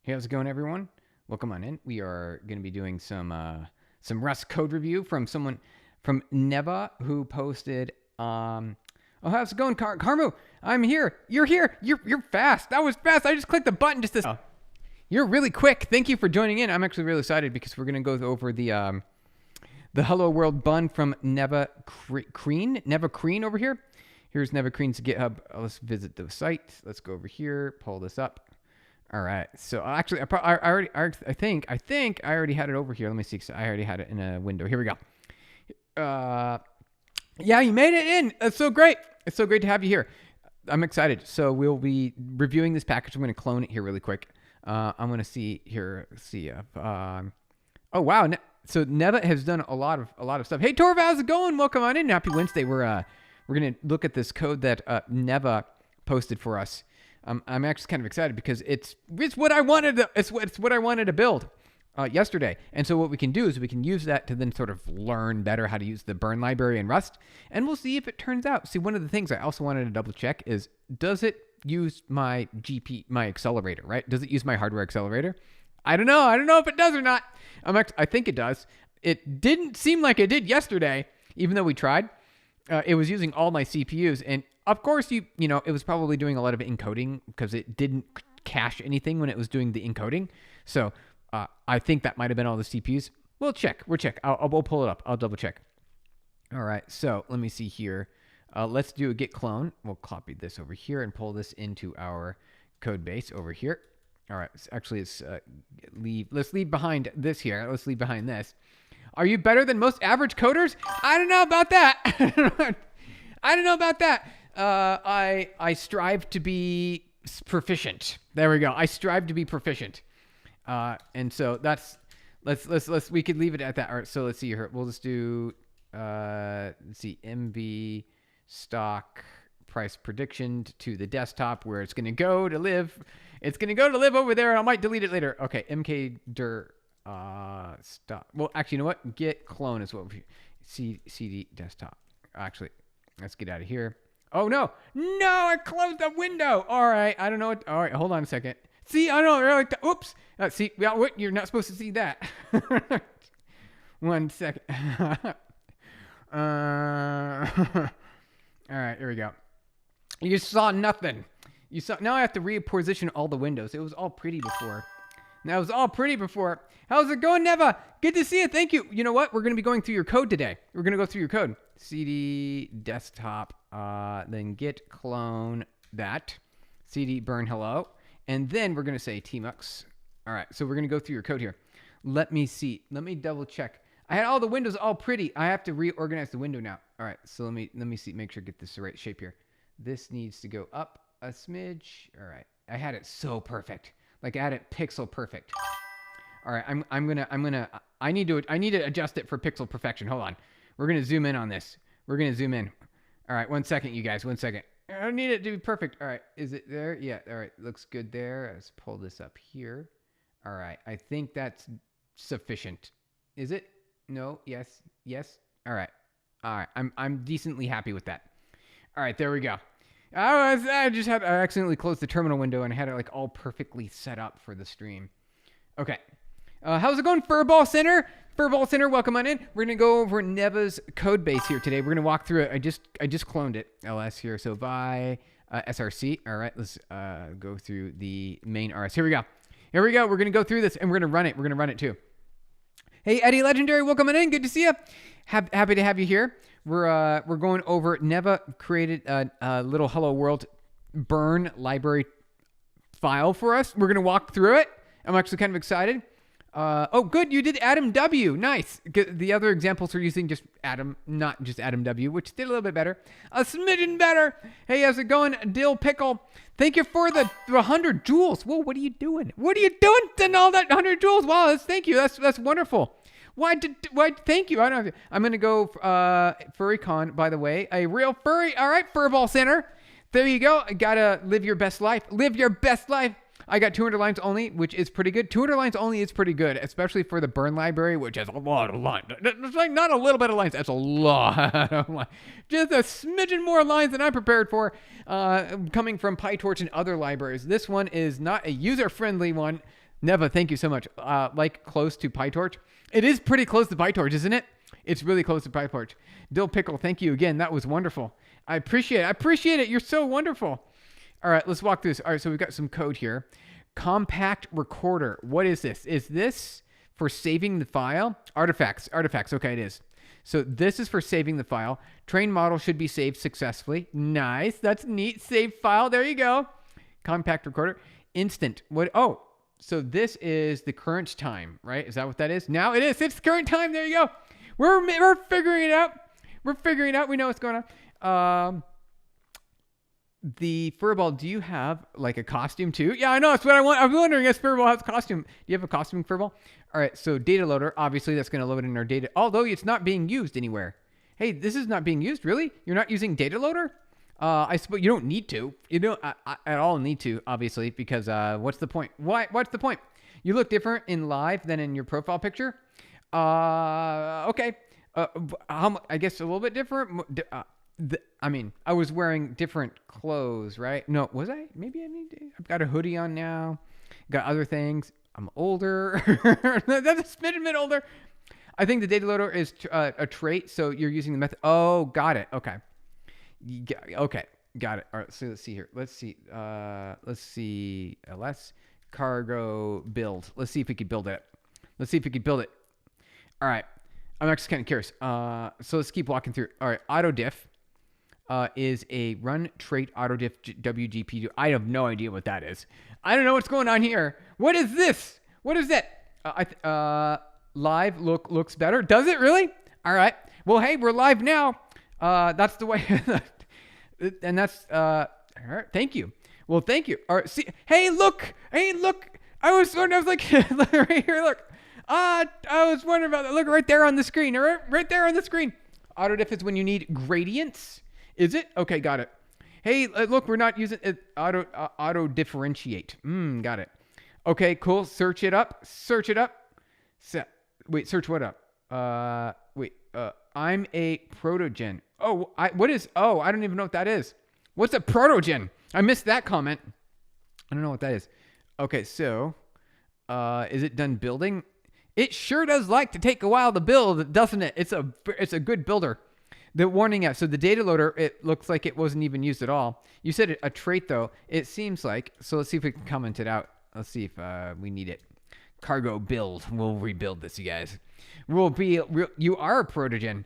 Hey, how's it going, everyone? Welcome on in. We are going to be doing some Rust code review from someone from Neva who posted. Oh, how's it going, Carmo? I'm here. You're here. You're fast. That was fast. I just clicked the button just to. You're really quick. Thank you for joining in. I'm actually really excited because we're going to go over the Hello World bun from Neva Creen over here. Here's Neva Creen's GitHub. Let's visit the site. Let's go over here. Pull this up. All right. So actually, I think I already had it over here. Let me see. So I already had it in a window. Here we go. Yeah, you made it in. That's so great. It's so great to have you here. I'm excited. So we'll be reviewing this package. I'm going to clone it here really quick. I'm going to see here. See if. Oh wow. So Neva has done a lot of stuff. Hey Torv, how's it going? Welcome on in. Happy Wednesday. We're going to look at this code that Neva posted for us. I'm actually kind of excited because it's what I wanted to, it's what I wanted to build yesterday. And so what we can do is we can use that to then sort of learn better how to use the burn library in Rust, and we'll see if it turns out. See, one of the things I also wanted to double check is, does it use my my accelerator, right? Does it use my hardware accelerator? I don't know. I don't know if it does or not. I think it does. It didn't seem like it did yesterday, even though we tried. It was using all my CPUs, and of course, you know, it was probably doing a lot of encoding because it didn't cache anything when it was doing the encoding. So I think that might have been all the CPUs. We'll check. We'll pull it up. I'll double check. All right. So let me see here. Let's do a git clone. We'll copy this over here and pull this into our code base over here. All right. Let's leave behind this here. Let's leave behind this. Are you better than most average coders? I don't know about that. I don't know about that. I strive to be proficient. There we go. I strive to be proficient. And so we could leave it at that. All right. So let's see here. We'll just do, let's see, MV stock price prediction to the desktop where it's going to go to live. It's going to go to live over there, and I might delete it later. Okay. MKdir, stop. Well, actually, you know what? Git clone is what we CD desktop. Actually, let's get out of here. Oh, no. No, I closed the window. All right. I don't know what. All right. Hold on a second. See, I don't really. Oops. See, yeah, what? You're not supposed to see that. 1 second. All right. Here we go. You saw nothing. Now I have to reposition all the windows. It was all pretty before. That was all pretty before. How's it going, Neva? Good to see you. Thank you. You know what? We're going to be going through your code today. We're going to go through your code. CD desktop, then git clone that, CD burn hello, and then we're going to say tmux. All right, so we're going to go through your code here. Let me see. Let me double check. I had all the windows all pretty. I have to reorganize the window now. All right, so let me see. Make sure I get this the right shape here. This needs to go up a smidge. All right, I had it so perfect. Like I had it pixel perfect. All right, I need to adjust it for pixel perfection. Hold on. We're going to zoom in on this. We're going to zoom in. All right, 1 second, you guys. 1 second. I need it to be perfect. All right, is it there? Yeah, all right, looks good there. Let's pull this up here. All right, I think that's sufficient. Is it? No, yes. All right. I'm decently happy with that. All right, there we go. I accidentally closed the terminal window and I had it like all perfectly set up for the stream. Okay. How's it going, Furball Center? Furball Center, welcome on in. We're going to go over Neva's code base here today. We're going to walk through it. I just cloned it, ls here. So by src. All right, let's go through the main rs. Here we go. We're going to go through this and we're going to run it. We're going to run it too. Hey, Eddie Legendary, welcome on in. Good to see you. Happy to have you here. We're going over Neva created a little Hello World burn library file for us. We're going to walk through it. I'm actually kind of excited. Oh, good. You did Adam W. Nice. The other examples are using just Adam, not just Adam W., which did a little bit better. A smidgen better. Hey, how's it going? Dill Pickle. Thank you for the 100 joules. Whoa, what are you doing? What are you doing to all that 100 joules? Wow, thank you. That's wonderful. Why? Thank you. I don't know. I'm going to go FurryCon, by the way. A real furry. All right, Furball Center. There you go. Gotta live your best life. Live your best life. I got 200 lines only, which is pretty good. 200 lines only is pretty good, especially for the burn library, which has a lot of lines. It's like not a little bit of lines. That's a lot of lines. Just a smidgen more lines than I'm prepared for, coming from PyTorch and other libraries. This one is not a user-friendly one. Neva, thank you so much. Like close to PyTorch. It is pretty close to PyTorch, isn't it? It's really close to PyTorch. Dill Pickle, thank you again. That was wonderful. I appreciate it. I appreciate it. You're so wonderful. All right, let's walk through this. All right, so we've got some code here. Compact recorder. What is this? Is this for saving the file? Artifacts. Okay, it is. So this is for saving the file. Train model should be saved successfully. Nice. That's neat. Save file. There you go. Compact recorder. Instant. What? Oh, so this is the current time, right? Is that what that is? Now it is. It's current time. There you go. We're figuring it out. We know what's going on. The Furball, do you have like a costume too? Yeah, I know. That's what I want. I'm wondering if Furball has a costume. Do you have a costume, Furball? All right. So data loader, obviously that's going to load in our data, although it's not being used anywhere. Hey, this is not being used. Really? You're not using data loader? I suppose you don't need to. You don't at all need to, obviously, because what's the point? What's the point? You look different in live than in your profile picture. Okay. I guess a little bit different. I was wearing different clothes, right? No, was I? Maybe I've got a hoodie on now. Got other things. I'm older. That's a smidgen older. I think the data loader is a trait, so you're using the method. Oh, got it. Okay. Okay, got it. All right, so let's see here. Let's see. LS cargo build. Let's see if we can build it. All right. I'm actually kind of curious. So let's keep walking through. All right, autodiff is a run trait autodiff WGP. I have no idea what that is. I don't know what's going on here. What is this? What is that? Live looks better. Does it really? All right. Well, hey, we're live now. That's the way. And that's all right. Thank you. Well, thank you. All right. See. Hey, look. I was like right here. Look. I was wondering about that. Look right there on the screen. Right there on the screen. Autodiff is when you need gradients. Is it? Okay, got it. Hey, look, we're not using it. Auto differentiate. Got it. Okay, cool. Search it up. Search what up? I'm a protogen. I don't even know what that is. What's a protogen? I missed that comment. I don't know what that is. Okay, so is it done building? It sure does like to take a while to build, doesn't it? It's a good builder. The warning app. So the data loader, it looks like it wasn't even used at all. You said a trait though. It seems like. So let's see if we can comment it out. Let's see if we need it. Cargo build. We'll rebuild this, you guys. You are a protogen.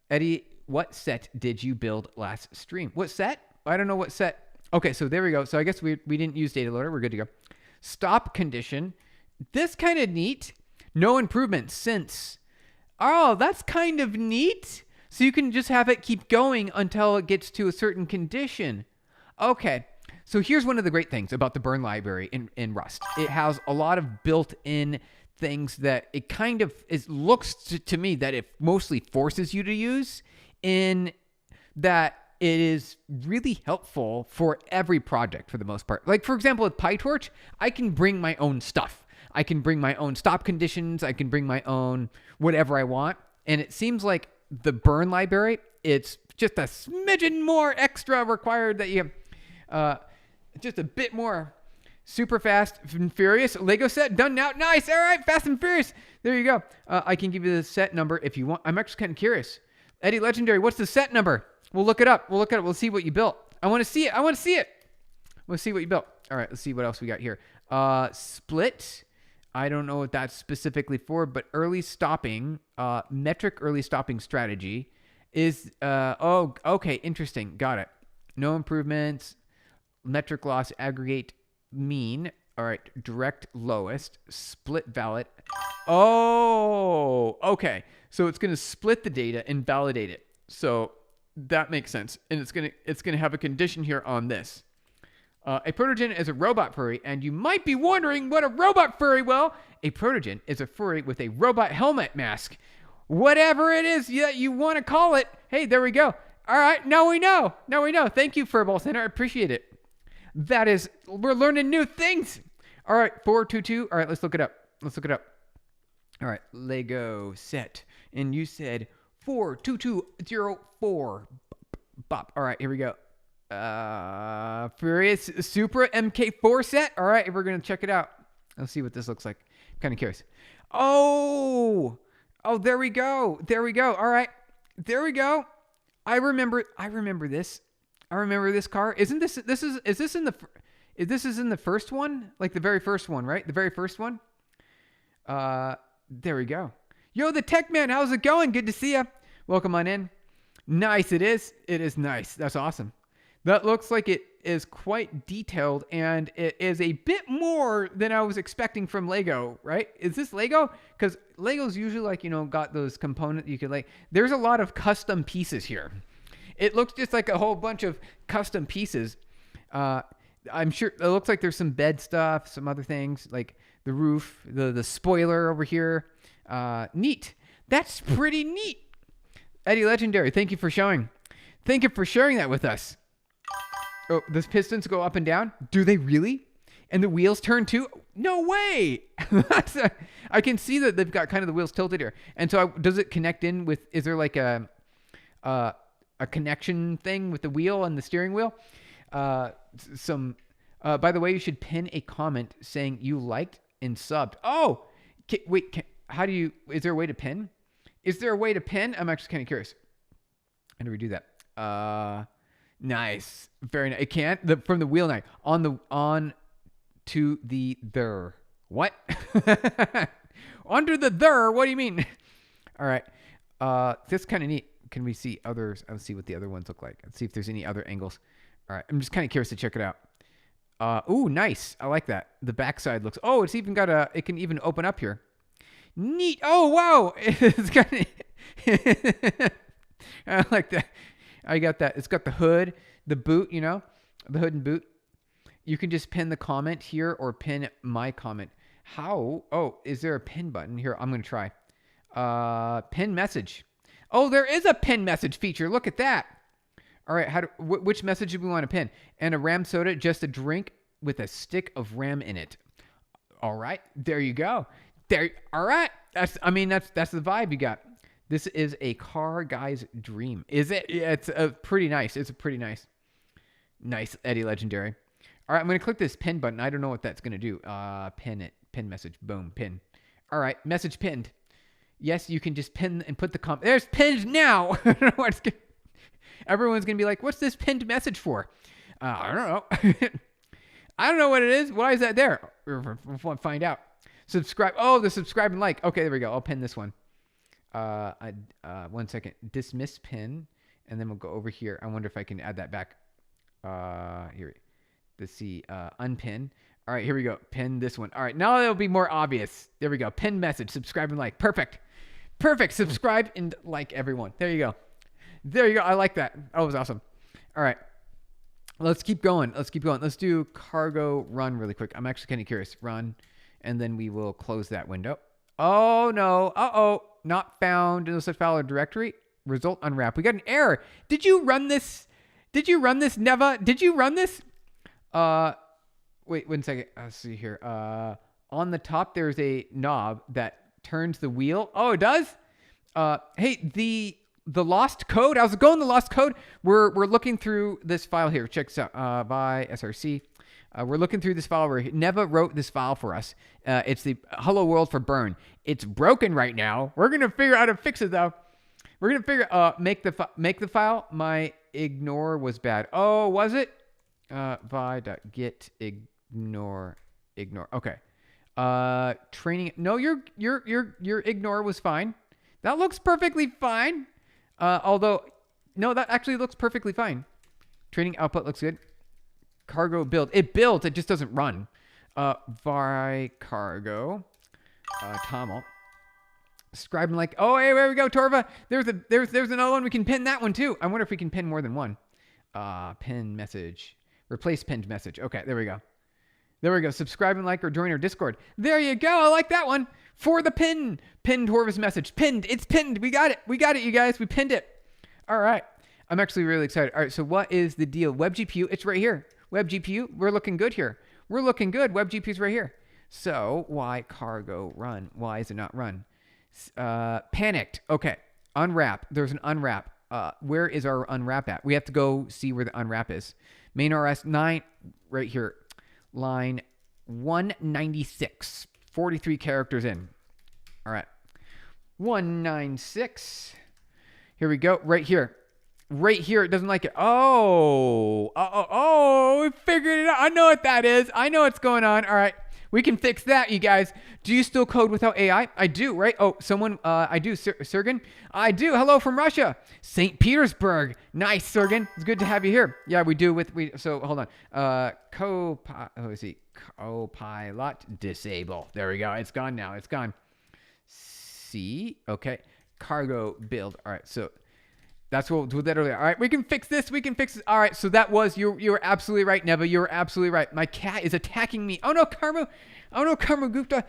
Eddie, what set did you build last stream? What set? I don't know what set. Okay, so there we go. So I guess we didn't use data loader. We're good to go. Stop condition. This kind of neat. No improvement since. Oh, that's kind of neat. So you can just have it keep going until it gets to a certain condition. Okay. So here's one of the great things about the burn library in Rust. It has a lot of built-in things that it kind of looks to me that it mostly forces you to use, in that it is really helpful for every project for the most part. Like, for example, with PyTorch, I can bring my own stuff. I can bring my own stop conditions. I can bring my own whatever I want. And it seems like the burn library, it's just a smidgen more extra required that you just a bit more. Super Fast and Furious Lego set done now. Nice. All right, Fast and Furious. There you go. I can give you the set number if you want. I'm actually kind of curious. Eddie Legendary, what's the set number? We'll look it up. We'll see what you built. I want to see it. Let's see what you built. All right, let's see what else we got here. Split. I don't know what that's specifically for, but early stopping, metric early stopping strategy is, okay, interesting. Got it. No improvements, metric loss, aggregate mean. All right, direct lowest, split valid. Oh, okay. So it's going to split the data and validate it. So that makes sense. And it's going to have a condition here on this. A protogen is a robot furry, and you might be wondering what a robot furry. Well, a protogen is a furry with a robot helmet mask. Whatever it is that you want to call it. Hey, there we go. All right, now we know. Thank you, Furball Center. I appreciate it. We're learning new things. All right, 422. All right, let's look it up. All right, Lego set. And you said 42204. Bop. All right, here we go. Furious Supra MK4 set. All right, we're going to check it out. Let's see what this looks like. I'm kind of curious. Oh, there we go. All right, there we go. I remember this. I remember this car. Is this in the first one? Like the very first one, right? The very first one. There we go. Yo, the Tech Man, how's it going? Good to see ya. Welcome on in. Nice, it is. It is nice. That's awesome. That looks like it is quite detailed, and it is a bit more than I was expecting from Lego, right? Is this Lego? Because Lego's usually like, got those components you could there's a lot of custom pieces here. It looks just like a whole bunch of custom pieces. I'm sure it looks like there's some bed stuff, some other things like the roof, the spoiler over here. Neat. That's pretty neat. Eddie Legendary, thank you for showing. Thank you for sharing that with us. Oh, those pistons go up and down? Do they really? And the wheels turn too? No way! I can see that they've got kind of the wheels tilted here. And so does it connect in with, is there like a connection thing with the wheel and the steering wheel? By the way, you should pin a comment saying you liked and subbed. Oh, wait, is there a way to pin? Is there a way to pin? I'm actually kind of curious. How do we do that? Nice. Very nice. It can't? From the wheel knife. On to the there. What? Under the there? What do you mean? All right. This is kind of neat. Can we see others? Let's see what the other ones look like. Let's see if there's any other angles. All right. I'm just kind of curious to check it out. Ooh, nice. I like that. The backside looks, it's even got it can even open up here. Neat. Oh, wow. It's kind of, I like that. I got that. It's got the hood, the boot, the hood and boot. You can just pin the comment here or pin my comment. How? Oh, is there a pin button here? I'm going to try. Pin message. Oh, there is a pin message feature. Look at that. All right. Which message do we want to pin? And a Ram soda, just a drink with a stick of Ram in it. All right. There you go. All right. That's the vibe you got. This is a car guy's dream. Is it? Yeah, it's pretty nice. It's a pretty nice Eddie Legendary. All right, I'm going to click this pin button. I don't know what that's going to do. Pin it. Pin message. Boom. Pin. All right, message pinned. Yes, you can just pin and put the comment. There's pinned now. I don't know what's going. Everyone's going to be like, what's this pinned message for? I don't know. I don't know what it is. Why is that there? We'll find out. Subscribe. Oh, the subscribe and like. Okay, there we go. I'll pin this one. 1 second. Dismiss pin, and then we'll go over here. I wonder if I can add that back. Here. Let's see. Unpin. All right, here we go. Pin this one. All right, now it'll be more obvious. There we go. Pin message. Subscribe and like. Perfect. Subscribe and like everyone. There you go. I like that. That was awesome. All right. Let's keep going. Let's do cargo run really quick. I'm actually kind of curious. Run. And then we will close that window. Oh, no. Uh-oh. Not found in the set file or directory. Result unwrap. We got an error. Did you run this, Neva? Did you run this? Wait 1 second. Let's see here. On the top, there's a knob that turns the wheel. Oh, it does? Hey, the lost code. How's it going, the lost code? We're looking through this file here. Check this out. By SRC. We're looking through this file where Neva wrote this file for us. It's the Hello World for Burn. It's broken right now. We're going to figure out how to fix it, though. We're going to make the file. My ignore was bad. Oh, was it? Vi.get ignore. Okay. Training. No, your ignore was fine. That looks perfectly fine. Although, no, that actually looks perfectly fine. Training output looks good. Cargo build. It builds. It just doesn't run. Vi cargo. Toml. Scribe and like. Oh, hey, there we go, Torva. There's another one. We can pin that one too. I wonder if we can pin more than one. Pin message. Replace pinned message. Okay, there we go. Subscribe and like or join our Discord. There you go. I like that one. For the pin. Pinned Torva's message. Pinned. It's pinned. We got it, you guys. We pinned it. All right. I'm actually really excited. All right, so what is the deal? Web GPU. It's right here. Web GPU, we're looking good here. We're looking good. Web GPU's right here. So why cargo run? Why is it not run? Panicked. Okay. Unwrap. There's an unwrap. Where is our unwrap at? We have to go see where the unwrap is. Main RS 9 right here. Line 196. 43 characters in. All right. 196. Here we go. Right here. Right here. It doesn't like it. Oh. We figured it out. I know what that is. I know what's going on. All right. We can fix that, you guys. Do you still code without AI? I do, right? Oh, someone, I do. Sergen? I do. Hello from Russia. St. Petersburg. Nice, Sergen. It's good to have you here. Yeah, we do so hold on. Copilot disable. There we go. It's gone now. It's gone. C. Okay. Cargo build. All right. So that's what we'll do that earlier. All right, we can fix this. We can fix this. All right, so that was you were absolutely right, Neva. You were absolutely right. My cat is attacking me. Oh no, Karma. Oh no, Karma Gupta.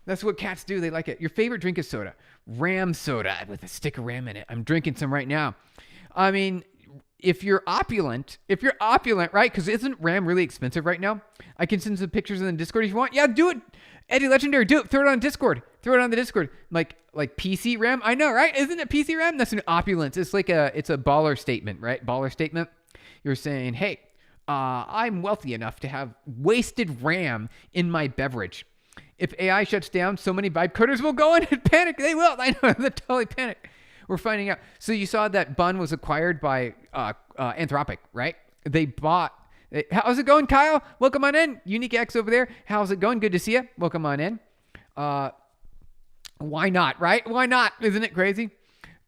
That's what cats do. They like it. Your favorite drink is soda. Ram soda with a stick of ram in it. I'm drinking some right now. I mean, if you're opulent, right? Because isn't ram really expensive right now? I can send some pictures in the Discord if you want. Yeah, do it. Eddie Legendary, do it. Throw it on Discord. Throw it on the Discord. Like PC RAM. I know, right? Isn't it PC RAM? That's an opulence. It's like it's a baller statement, right? Baller statement. You're saying, hey, I'm wealthy enough to have wasted RAM in my beverage. If AI shuts down, so many vibe coders will go in and panic. They will. I know. They'll totally panic. We're finding out. So you saw that Bun was acquired by Anthropic, right? They bought. How's it going, Kyle? Welcome on in. Unique X over there. How's it going? Good to see you. Welcome on in. Why not, right? Why not? Isn't it crazy?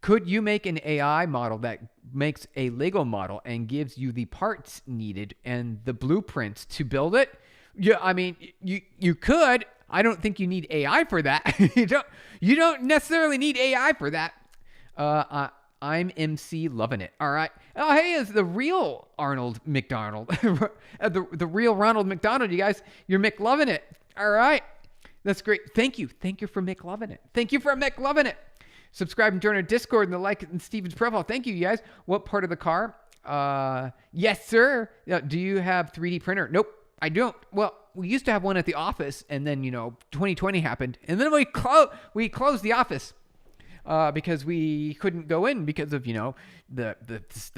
Could you make an AI model that makes a Lego model and gives you the parts needed and the blueprints to build it? Yeah, I mean, you could. I don't think you need AI for that. You don't necessarily need AI for that. I'm MC loving it. All right. Oh, hey, it's the real Arnold McDonald. the real Ronald McDonald, you guys. You're McLovin' it. All right. That's great. Thank you. Thank you for McLovin' it. Thank you for McLovin' it. Subscribe and join our Discord and the like in Steven's profile. Thank you, guys. What part of the car? Yes, sir. Do you have 3D printer? Nope, I don't. Well, we used to have one at the office, and then 2020 happened, and then we closed the office because we couldn't go in because of the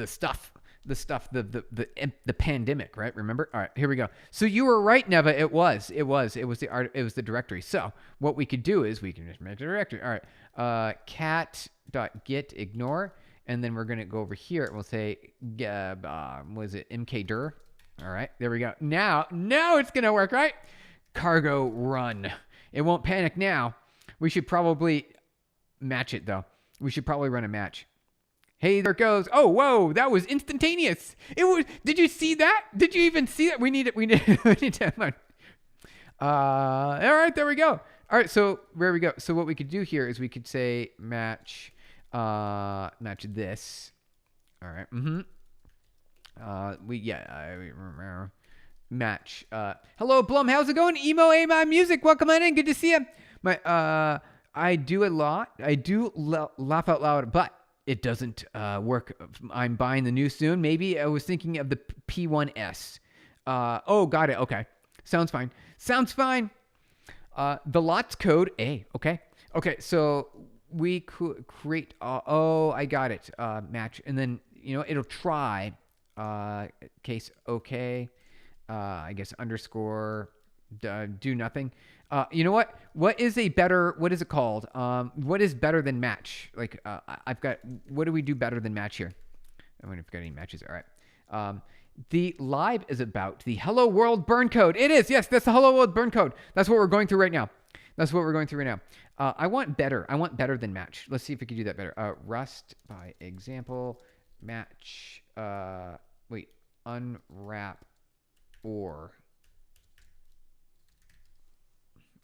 stuff. The pandemic, right? Remember? All right, here we go. So you were right, Neva. It was the directory. So what we could do is we can just make a directory. All right, cat.get ignore, and then we're gonna go over here and we'll say, was it mkdir? All right, there we go. Now it's gonna work, right? Cargo run. It won't panic now. We should probably match it though. We should probably run a match. Hey, there it goes. Oh, whoa, that was instantaneous. It was. Did you see that? Did you even see that? We need it. We need to. All right, there we go. All right, so there we go. So what we could do here is we could say match this. All right. I remember. Match. Hello, Blum. How's it going? Emo Amon Music. Welcome on in. Good to see you. I do a lot. I do laugh out loud, but it doesn't work. I'm buying the new soon. Maybe I was thinking of the P1S. Oh, got it. Okay. Sounds fine. The lots code A. Okay. So we could create. I got it. Match, and then it'll try. Case okay. I guess underscore. Do nothing. You know what? What is it called? What is better than match? Like, I've got, what do we do better than match here? I wonder if we've got any matches. All right. The live is about the Hello World burn code. It is. Yes, that's the Hello World burn code. That's what we're going through right now. I want better than match. Let's see if we can do that better. Rust by example, match, unwrap or.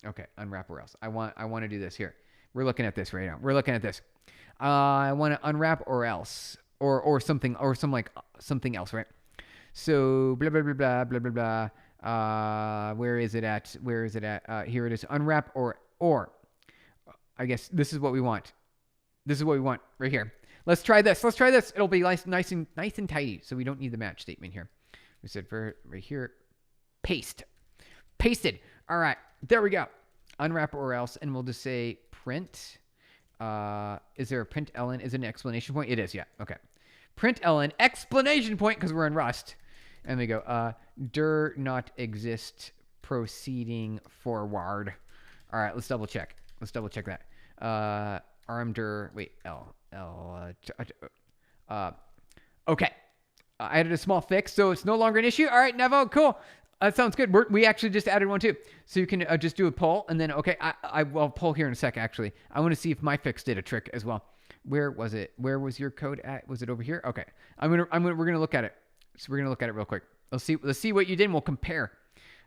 Okay, unwrap or else. I want to do this here. We're looking at this right now. I want to unwrap or else, or something, or something else, right? So blah blah blah blah blah blah blah. Where is it at? Here it is. Unwrap or. I guess this is what we want. Right here. Let's try this. It'll be nice and tidy. So we don't need the match statement here. We said for right here, paste. Pasted. All right, there we go. Unwrap or else, and we'll just say print. Is there a print ln? Is it an exclamation point? It is, yeah. Okay. Print ln exclamation point because we're in Rust. And we go, dir not exist proceeding forward. All right, let's double check. Let's double check that. Armdir, wait, okay. I added a small fix, so it's no longer an issue. All right, Nevo, cool. That sounds good. We actually just added one too. So you can just do a poll and then, okay, I'll poll here in a sec, actually. I want to see if my fix did a trick as well. Where was it? Where was your code at? Was it over here? Okay. We're going to look at it. So we're going to look at it real quick. Let's see what you did and we'll compare.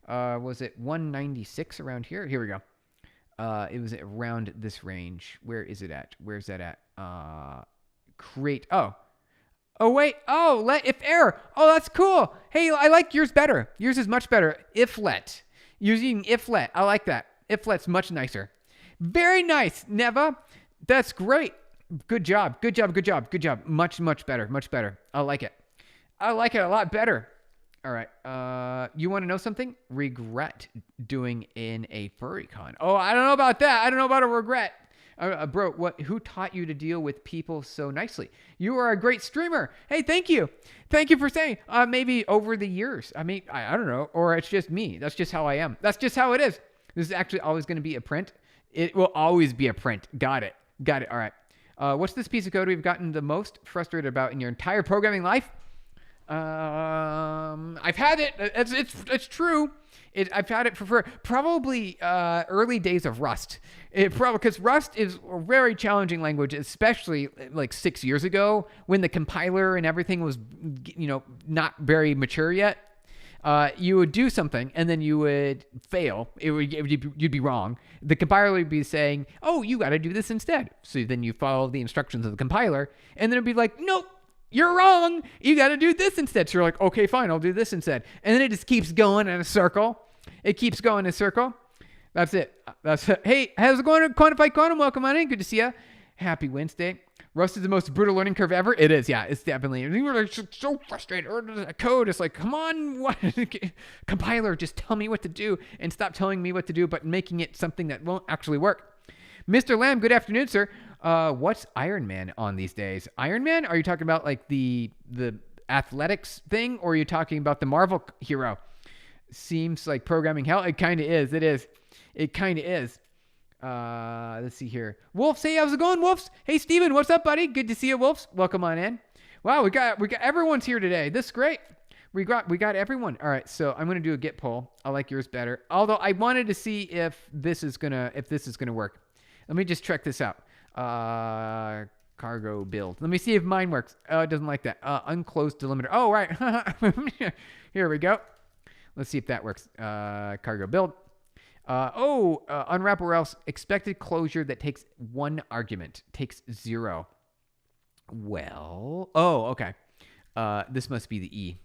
Was it 196 around here? Here we go. It was around this range. Where is it at? Where's that at? Create. Oh, wait. Oh, let if error. Oh, that's cool. Hey, I like yours better. Yours is much better. If let. Using if let. I like that. If let's much nicer. Very nice, Neva. That's great. Good job. Good job. Good job. Good job. Much, much better. Much better. I like it. I like it a lot better. All right. You want to know something? Regret doing in a furry con. Oh, I don't know about that. I don't know about a regret. Bro, who taught you to deal with people so nicely? You are a great streamer. Hey, thank you. Thank you for saying. Maybe over the years. I mean, I don't know. Or it's just me. That's just how I am. That's just how it is. This is actually always going to be a print. It will always be a print. Got it. Got it. All right. What's this piece of code we've gotten the most frustrated about in your entire programming life? I've had it. It's true. I've had it for probably early days of Rust. Because Rust is a very challenging language, especially like 6 years ago when the compiler and everything was, not very mature yet. You would do something and then you would fail. You'd be wrong. The compiler would be saying, "Oh, you got to do this instead." So then you follow the instructions of the compiler, and then it'd be like, "Nope. You're wrong. You got to do this instead." So you're like, "Okay, fine. I'll do this instead." And then it just keeps going in a circle. It keeps going in a circle. That's it. That's it. Hey, how's it going? Quantified Quantum, welcome on in. Good to see you. Happy Wednesday. Rust is the most brutal learning curve ever. It is, yeah. It's definitely. You were like so frustrated. Or the code is like, come on, what? Compiler, just tell me what to do and stop telling me what to do, but making it something that won't actually work. Mr. Lamb, good afternoon, sir. What's Iron Man on these days? Iron Man? Are you talking about like the athletics thing, or are you talking about the Marvel hero? Seems like programming hell. It kind of is. It is. It kind of is. Let's see here. Wolf, hey, how's it going, Wolves? Hey, Steven, what's up, buddy? Good to see you, Wolves. Welcome on in. Wow, we got everyone's here today. This is great. We got everyone. All right, so I'm gonna do a Git poll. I like yours better. Although I wanted to see if this is gonna work. Let me just check this out. Cargo build. Let me see if mine works. Oh, it doesn't like that. Unclosed delimiter. Oh, right. Here we go. Let's see if that works. Cargo build. Unwrap or else expected closure that takes one argument. Takes 0. Well, okay. This must be the E.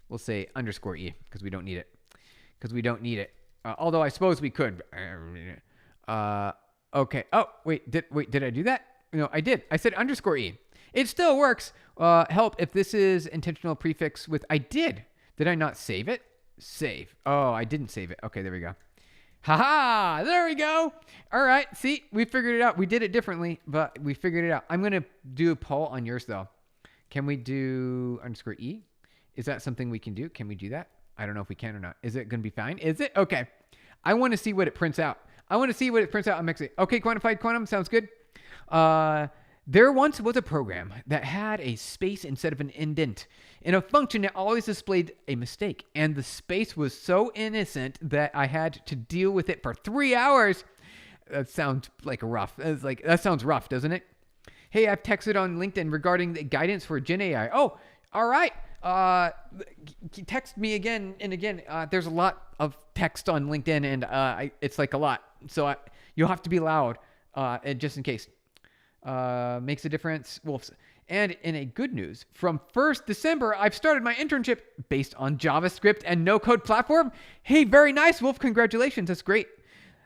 We'll say _E because we don't need it. Although I suppose we could. Okay. Oh, wait, did I do that? No, I did. I said _E. It still works. Help if this is intentional prefix with I did. Did I not save it? Save. Oh, I didn't save it. Okay, there we go. Haha, there we go. All right, see, we figured it out. We did it differently, but we figured it out. I'm going to do a poll on yours, though. Can we do _E? Is that something we can do? Can we do that? I don't know if we can or not. Is it going to be fine? Is it? Okay. I want to see what it prints out. I'm excited. Okay, Quantified Quantum, sounds good. There once was a program that had a space instead of an indent. In a function, it always displayed a mistake, and the space was so innocent that I had to deal with it for 3 hours. That sounds like rough. That sounds rough, doesn't it? Hey, I've texted on LinkedIn regarding the guidance for Gen AI. Oh, all right. Text me again and again. There's a lot of text on LinkedIn, and it's like a lot. So you'll have to be loud, just in case. Makes a difference. Wolves. And in a good news, from 1st December, I've started my internship based on JavaScript and no-code platform. Hey, very nice, Wolf. Congratulations. That's great.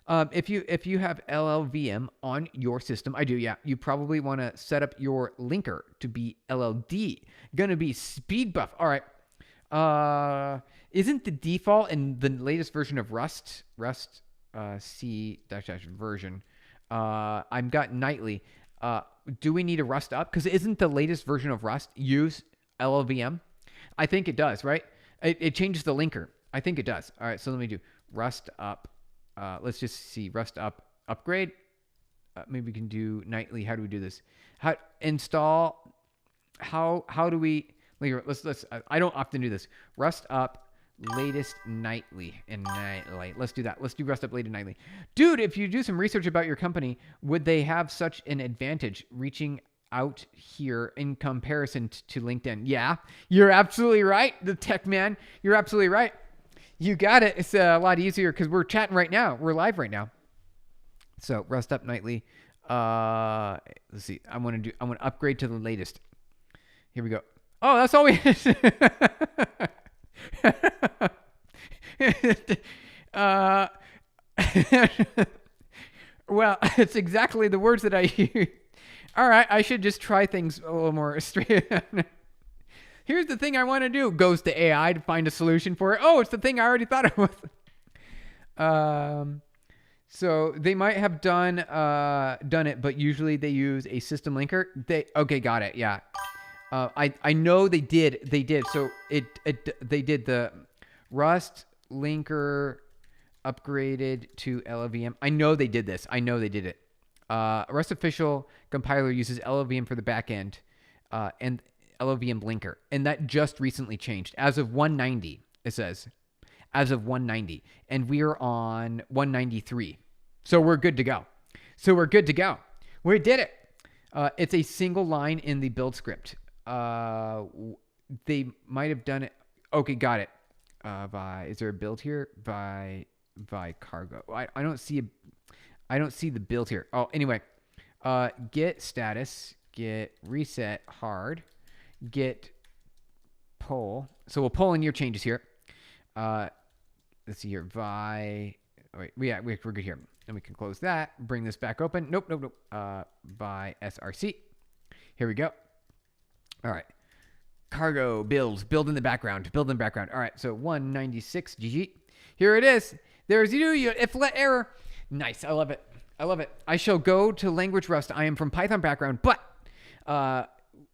If you have LLVM on your system, I do, yeah. You probably want to set up your linker to be LLD. Gonna be speed buff. All right. Isn't the default in the latest version of Rust C dash version? I've got nightly. Do we need a Rust up? Because isn't the latest version of Rust use LLVM? I think it does, right? It changes the linker. I think it does. All right, so let me do Rust up. Let's just see Rust up upgrade. Maybe we can do nightly. How do we do this? How install? How do we? Let's. I don't often do this. Rust up latest nightly and nightly. Let's do that. Let's do Rust up latest nightly. Dude, if you do some research about your company, would they have such an advantage reaching out here in comparison to LinkedIn? Yeah, you're absolutely right. The tech man, you're absolutely right. You got it. It's a lot easier because we're chatting right now. We're live right now. So Rust up nightly. Let's see. I want to upgrade to the latest. Here we go. Oh, that's all we. Well, it's exactly the words that I use. All right, I should just try things a little more straight. Here's the thing I want to do. Goes to AI to find a solution for it. Oh, it's the thing I already thought of. So they might have done it, but usually they use a system linker. Okay, got it. Yeah. I know they did. So they did the Rust linker upgraded to LLVM. I know they did this. I know they did it. Rust official compiler uses LLVM for the backend and LLVM linker, and that just recently changed as of 190. It says as of 190, and we are on 193, so we're good to go. We did it. It's a single line in the build script. They might have done it. Okay, got it. Is there a build here? By cargo. I don't see the build here. Oh, anyway, get status, get reset hard, get poll. So we'll pull in your changes here. Let's see here. We're good here. And we can close that. Bring this back open. Nope. By SRC. Here we go. All right. Cargo build in the background. All right. So 196 GG. Here it is. There's you. If let error. Nice. I love it. I shall go to language Rust. I am from Python background, but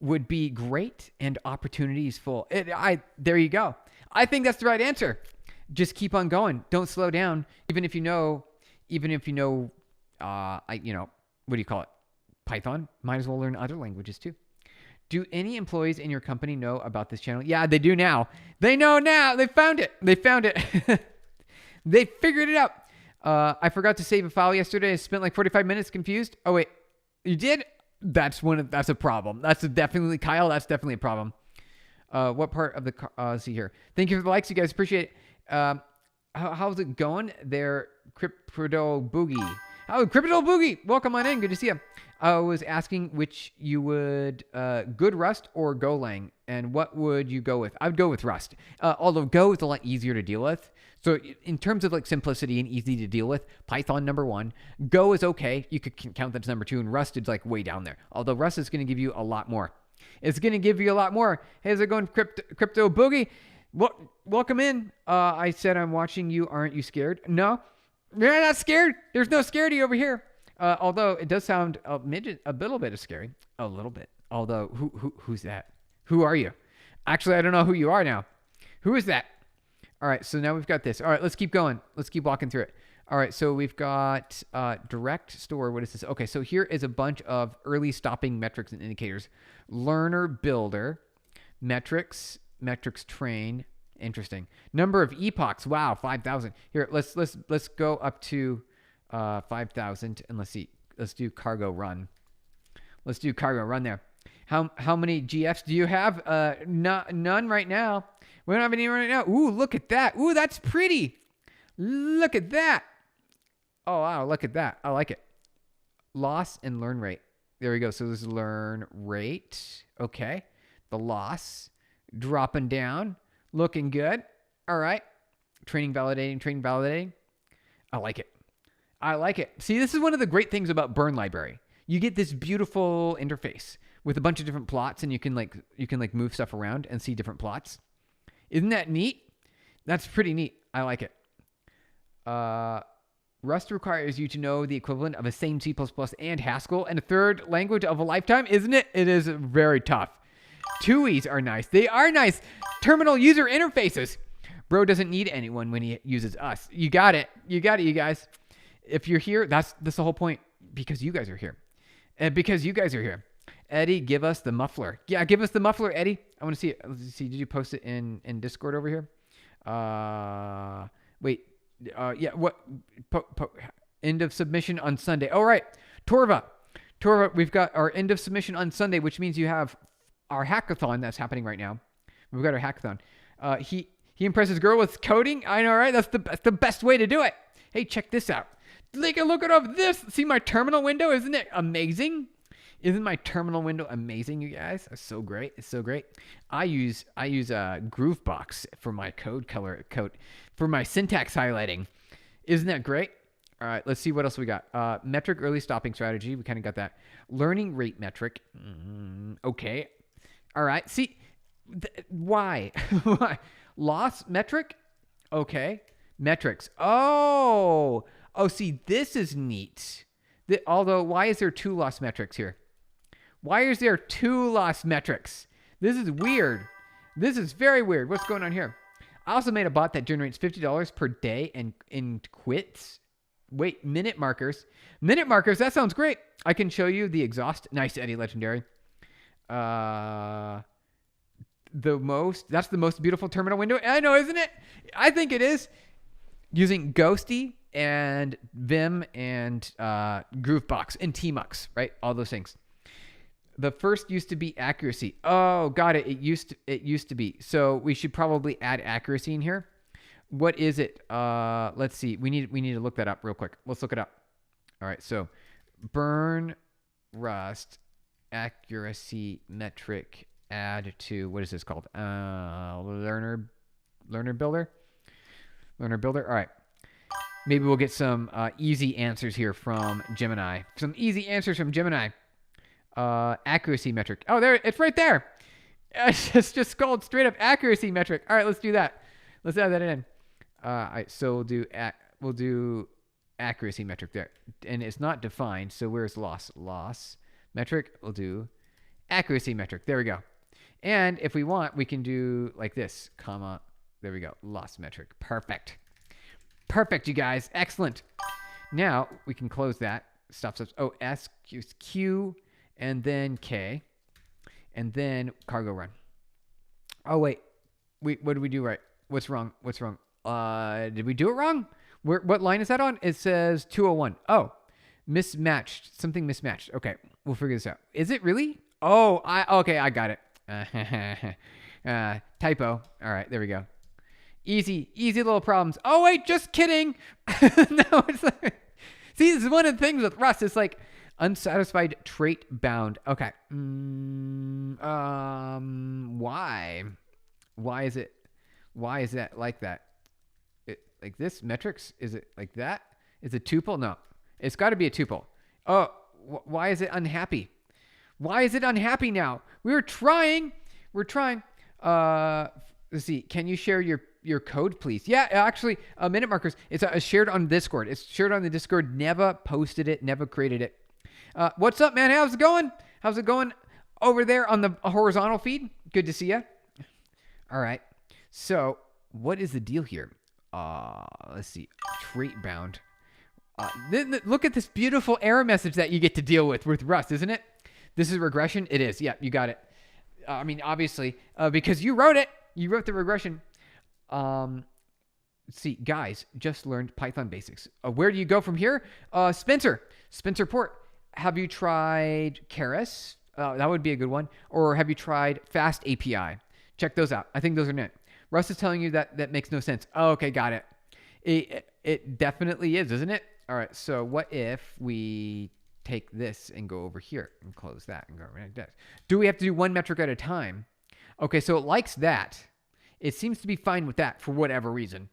would be great and opportunities full. There you go. I think that's the right answer. Just keep on going. Don't slow down. Even if you know, what do you call it? Python. Might as well learn other languages too. Do any employees in your company know about this channel? Yeah, they do now. They know now. They found it. They figured it out. I forgot to save a file yesterday. I spent like 45 minutes confused. Oh, wait. You did? That's a problem. That's definitely, Kyle, that's definitely a problem. What part of the, let's see here. Thank you for the likes. You guys appreciate it. How's it going there, Crypto Boogie? Oh, Crypto Boogie. Welcome on in. Good to see you. I was asking which you would, good Rust or Golang, and what would you go with? I would go with Rust. Although Go is a lot easier to deal with. So in terms of like simplicity and easy to deal with, Python number 1. Go is okay. You could count that as number 2, and Rust is like way down there. Although Rust is going to give you a lot more. It's going to give you a lot more. Hey, how's it going, Crypto Boogie? Welcome in. I said I'm watching you. Aren't you scared? No, you're not scared. There's no scaredy over here. Although it does sound a little bit of scary. A little bit. Although, who's that? Who are you? Actually, I don't know who you are now. Who is that? All right, so now we've got this. All right, let's keep going. Let's keep walking through it. All right, so we've got direct store. What is this? Okay, so here is a bunch of early stopping metrics and indicators. Learner builder, metrics train. Interesting. Number of epochs. Wow, 5,000. Here, let's go up to 5,000 and let's see. Let's do cargo run. Let's do cargo run there. How many GFs do you have? None right now. We don't have any right now. Ooh, look at that. Ooh, that's pretty. Look at that. Oh, wow, look at that. I like it. Loss and learn rate. There we go. So this is learn rate. Okay. The loss dropping down. Looking good. All right. Training validating. I like it. See, this is one of the great things about Burn Library. You get this beautiful interface with a bunch of different plots, and you can move stuff around and see different plots. Isn't that neat? That's pretty neat. I like it. Rust requires you to know the equivalent of a same C++ and Haskell and a third language of a lifetime, isn't it? It is very tough. TUIs are nice. They are nice. Terminal user interfaces. Bro doesn't need anyone when he uses us. You got it. You got it, you guys. If you're here, that's the whole point. Because you guys are here. And because you guys are here. Eddie, give us the muffler. Yeah, give us the muffler, Eddie. I want to see it. Let's see. Did you post it in Discord over here? Wait. Yeah. What? End of submission on Sunday. All right. Torva, we've got our end of submission on Sunday, which means you have our hackathon that's happening right now. We've got our hackathon. He impresses girl with coding. I know, right? That's the best way to do it. Hey, check this out. Take a look at this. See my terminal window? Isn't it amazing? Isn't my terminal window amazing, you guys? It's so great. It's so great. I use Groovebox for my code for my syntax highlighting. Isn't that great? All right, let's see what else we got. Metric early stopping strategy. We kind of got that. Learning rate metric. Okay. All right. See, why? Why? Loss metric? Okay. Metrics. Oh, see, this is neat. Although, why is there 2 loss metrics here? Why is there 2 loss metrics? This is weird. This is very weird. What's going on here? I also made a bot that generates $50 per day and quits. Wait, minute markers. Minute markers, that sounds great. I can show you the exhaust. Nice, Eddie Legendary. That's the most beautiful terminal window. I know, isn't it? I think it is. Using Ghosty and Vim and Groovebox and Tmux, right? All those things. The first used to be accuracy. Oh, got it. It used to be. So we should probably add accuracy in here. What is it? Let's see. We need to look that up real quick. Let's look it up. All right. So burn Rust accuracy metric add to, what is this called? Learner builder. All right. Maybe we'll get some easy answers here from Gemini. Some easy answers from Gemini. Accuracy metric. Oh, there, it's right there. It's just called straight up accuracy metric. All right, let's do that. Let's add that in. All right, so we'll do accuracy metric there, and it's not defined. So where's loss? Loss metric. We'll do accuracy metric. There we go. And if we want, we can do like this, comma. There we go. Loss metric. Perfect. Perfect, you guys. Excellent. Now we can close that. Stop. Oh, S, Q, and then K, and then cargo run. Oh, wait. What did we do right? What's wrong? Did we do it wrong? What line is that on? It says 201. Oh, mismatched. Something mismatched. Okay, we'll figure this out. Is it really? Oh, okay, I got it. Typo. All right, there we go. Easy little problems. Oh, wait, just kidding. No, it's like, see, this is one of the things with Rust. It's like unsatisfied trait bound. Okay. Why? Why is that like that? Like this metrics? Is it like that? Is it tuple? No, it's got to be a tuple. Oh, why is it unhappy? Why is it unhappy now? We're trying. Let's see. Can you share your code, please? Yeah, actually, minute markers. It's shared on Discord. It's shared on the Discord. Never posted it. Never created it. What's up, man? How's it going? How's it going over there on the horizontal feed? Good to see you. All right. So, what is the deal here? Let's see. Trait bound. Look at this beautiful error message that you get to deal with Rust, isn't it? This is regression. It is. Yeah, you got it. I mean, obviously, because you wrote it. You wrote the regression. See, guys, just learned Python basics. Where do you go from here? Spencer Port. Have you tried Keras? That would be a good one. Or have you tried Fast API? Check those out. I think those are net. Russ is telling you that makes no sense. Oh, okay, got it. It definitely is, isn't it? All right, so what if we take this and go over here and close that and go over like that? Do we have to do one metric at a time? Okay, so it likes that. It seems to be fine with that for whatever reason.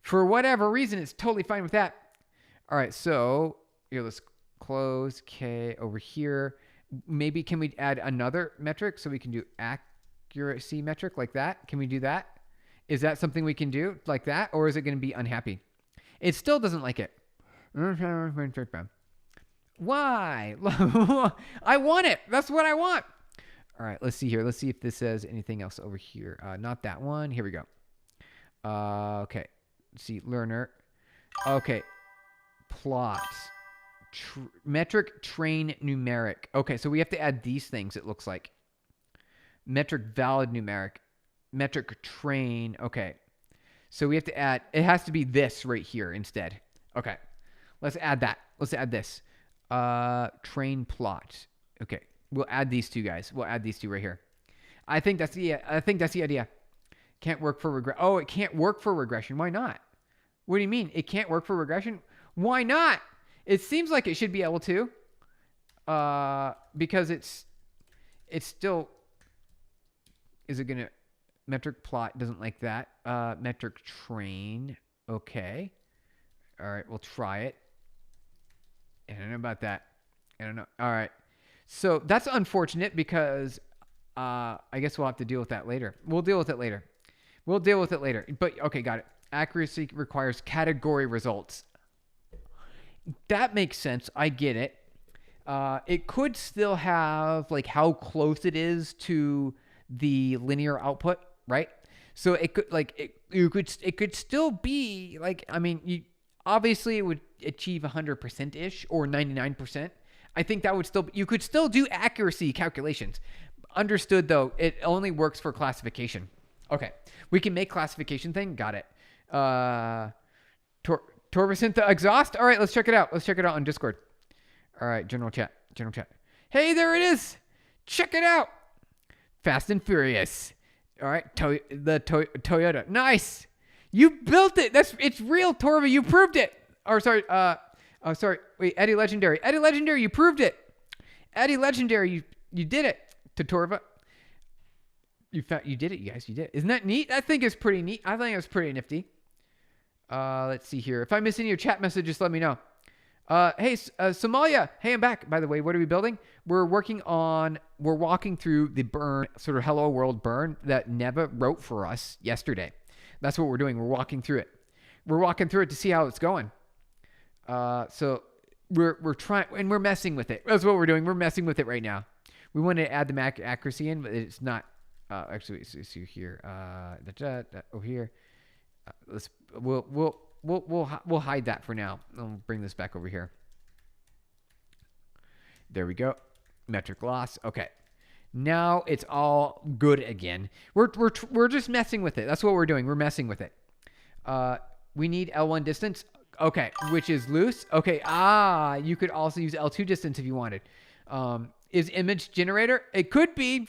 For whatever reason, it's totally fine with that. All right, so here, let's close K over here. Maybe can we add another metric so we can do accuracy metric like that? Can we do that? Is that something we can do like that? Or is it going to be unhappy? It still doesn't like it. Why? I want it. That's what I want. All right, let's see here. Let's see if this says anything else over here. Not that one. Here we go. Okay. Let's see, learner. Okay. Plot. Metric, train, numeric. Okay, so we have to add these things, it looks like. Metric, valid, numeric. Metric, train. Okay. So we have to add, it has to be this right here instead. Okay. Let's add that. Let's add this. Train plot. Okay. We'll add these two guys. We'll add these two right here. I think that's the idea. Can't work for regression. Oh, it can't work for regression. Why not? What do you mean? It can't work for regression? Why not? It seems like it should be able to. Because it's still, is it going to, metric plot doesn't like that. Metric train. Okay. All right. We'll try it. I don't know about that. I don't know. All right. So that's unfortunate because I guess we'll have to deal with that later. We'll deal with it later. But okay, got it. Accuracy requires category results. That makes sense. I get it. It could still have like how close it is to the linear output, right? So it could it could still be like, I mean, obviously it would achieve 100% ish or 99%. I think that would still, you could still do accuracy calculations. Understood though, it only works for classification. Okay, we can make classification thing. Got it. Torvasintha exhaust. All right, let's check it out. Let's check it out on Discord. All right, general chat. Hey, there it is. Check it out. Fast and Furious. All right, Toyota. Nice. You built it. It's real, Torva. You proved it. Or sorry. Sorry. Wait, Eddie Legendary. Eddie Legendary, you proved it. Eddie Legendary, you did it. To Torva. You did it, you guys. You did it. Isn't that neat? I think it's pretty neat. I think it's pretty nifty. Let's see here. If I miss any of your chat messages, let me know. Hey, Somalia. Hey, I'm back. By the way, what are we building? We're walking through the burn, sort of hello world burn that Neva wrote for us yesterday. That's what we're doing. We're walking through it. We're walking through it to see how it's going. So we're trying, and we're messing with it. That's what we're doing. We're messing with it right now. We want to add the accuracy in, but it's not. Actually, see here. Over here. We'll hide that for now. I'll bring this back over here. There we go. Metric loss. Okay. Now it's all good again. We're just messing with it. That's what we're doing. We're messing with it. We need L1 distance. Okay, which is loose. Okay. You could also use L2 distance if you wanted. Is image generator? It could be.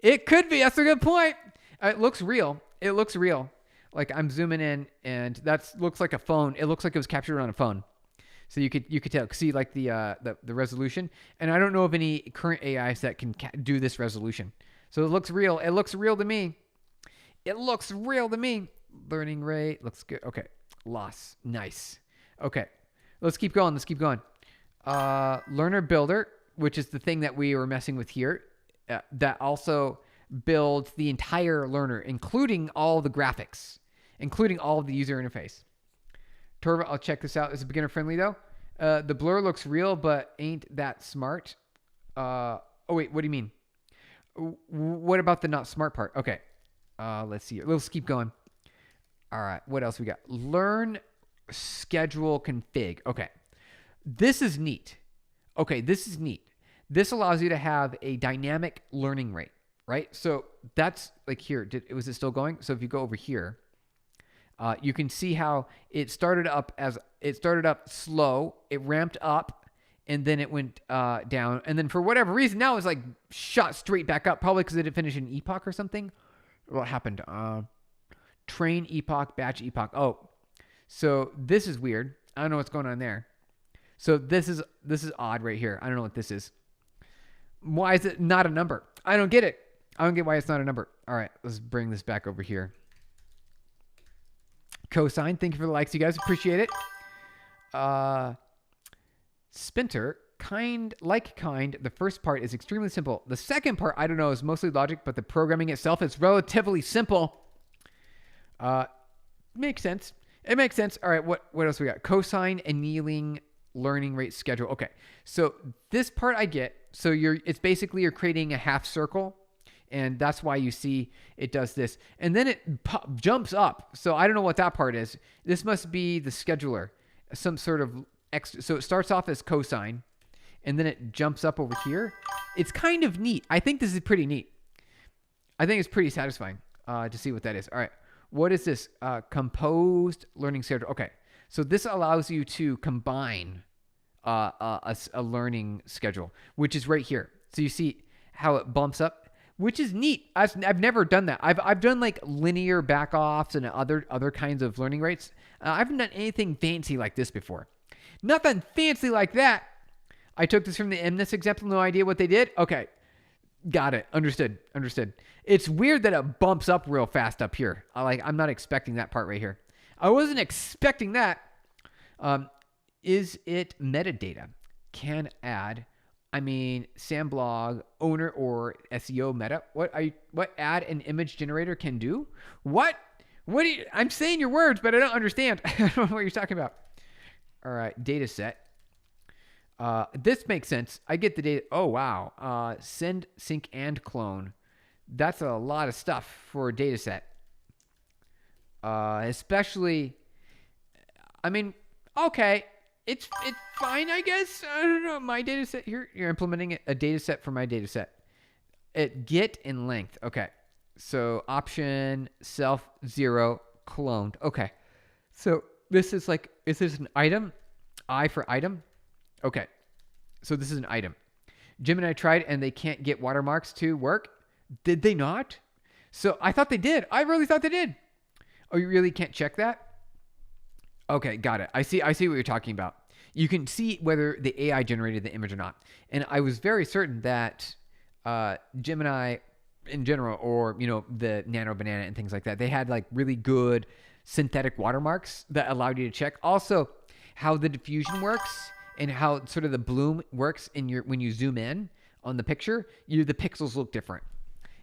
That's a good point. It looks real. Like I'm zooming in, and that looks like a phone. It looks like it was captured on a phone. So you could tell, see like the resolution. And I don't know of any current AIs that can do this resolution. So it looks real. It looks real to me. Learning rate looks good. Okay, loss. Nice. Okay, let's keep going. Learner builder, which is the thing that we were messing with here. That also builds the entire learner, including all the graphics, including all of the user interface. Torva, I'll check this out. Is it beginner friendly though? The blur looks real, but ain't that smart. Oh wait, what do you mean? What about the not smart part? Okay. Let's see. Let's keep going. All right. What else we got? Learn, schedule, config. Okay. This is neat. This allows you to have a dynamic learning rate, right? So that's like here. Was it still going? So if you go over here, you can see how it started up slow. It ramped up and then it went down. And then for whatever reason, now it's like shot straight back up, probably because it didn't finish an epoch or something. What happened? Train epoch, batch epoch. Oh, so this is weird. I don't know what's going on there. So this is odd right here. I don't know what this is. Why is it not a number? I don't get it. I don't get why it's not a number. All right, let's bring this back over here. Cosine, thank you for the likes, you guys. Appreciate it. Spinter, kind. The first part is extremely simple. The second part, I don't know, is mostly logic, but the programming itself is relatively simple. Uh, Makes sense. It makes sense. All right, what else we got? Cosine annealing learning rate schedule. Okay, so this part I get. So it's basically you're creating a half circle, and that's why you see it does this, and then it jumps up. So I don't know what that part is. This must be the scheduler, some sort of extra. So it starts off as cosine, and then it jumps up over here. It's kind of neat. I think this is pretty neat. I think it's pretty satisfying to see what that is. All right. What is this? Composed learning schedule. Okay. So this allows you to combine a learning schedule, which is right here. So you see how it bumps up, which is neat. I've never done that. I've done like linear backoffs and other kinds of learning rates. I haven't done anything fancy like this before. Nothing fancy like that. I took this from the MNIST example. No idea what they did. Okay. Got it. Understood. It's weird that it bumps up real fast up here. I'm not expecting that part right here. I wasn't expecting that. Is it metadata? Can add. SamBlog owner or SEO meta. What add an image generator can do? What? I'm saying your words, but I don't understand. I don't know what you're talking about. All right, data set. This makes sense. I get the data. Oh, wow. Send, sync, and clone. That's a lot of stuff for a data set. Especially, okay. It's fine, I guess. I don't know. My data set here, you're implementing a data set for my data set. Get in length. Okay. So option self 0 cloned. Okay. So this is is this an item? I for item? Okay, so this is an item. Gemini tried and they can't get watermarks to work. Did they not? So I thought they did. I really thought they did. Oh, you really can't check that? Okay, got it. I see what you're talking about. You can see whether the AI generated the image or not. And I was very certain that Gemini in general, or the Nano Banana and things like that, they had really good synthetic watermarks that allowed you to check. Also, how the diffusion works. And how sort of the bloom works when you zoom in on the picture, the pixels look different.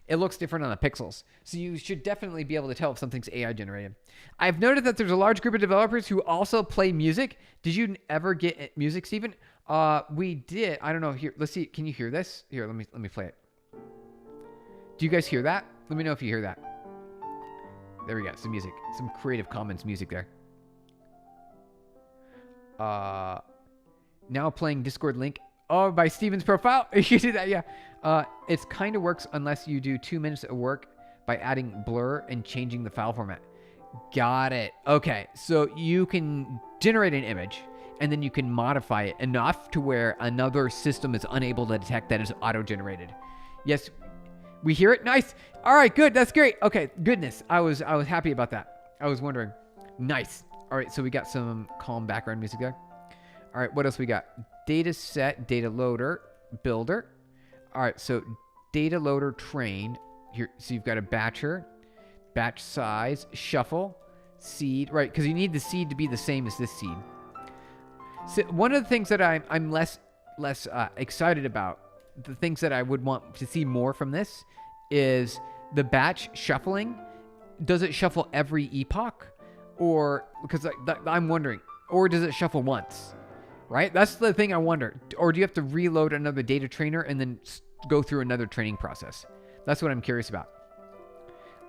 It looks different on the pixels. So you should definitely be able to tell if something's AI generated. I've noted that there's a large group of developers who also play music. Did you ever get music, Steven? We did. I don't know. Here, let's see. Can you hear this? Here, let me play it. Do you guys hear that? Let me know if you hear that. There we go. Some music. Some Creative Commons music there. Now playing Discord link. Oh, by Steven's profile. You do that, yeah. It kind of works unless you do 2 minutes of work by adding blur and changing the file format. Got it. Okay, so you can generate an image and then you can modify it enough to where another system is unable to detect that it's auto-generated. Yes, we hear it. Nice. All right, good. That's great. Okay, goodness. I was happy about that. I was wondering. Nice. All right, so we got some calm background music there. All right, what else we got? Data set, data loader, builder. All right, so data loader train. Here, so you've got a batcher, batch size, shuffle, seed, right? Because you need the seed to be the same as this seed. So one of the things that I'm less excited about, the things that I would want to see more from this, is the batch shuffling. Does it shuffle every epoch, or because I'm wondering, or does it shuffle once? Right? That's the thing I wonder. Or do you have to reload another data trainer and then go through another training process? That's what I'm curious about.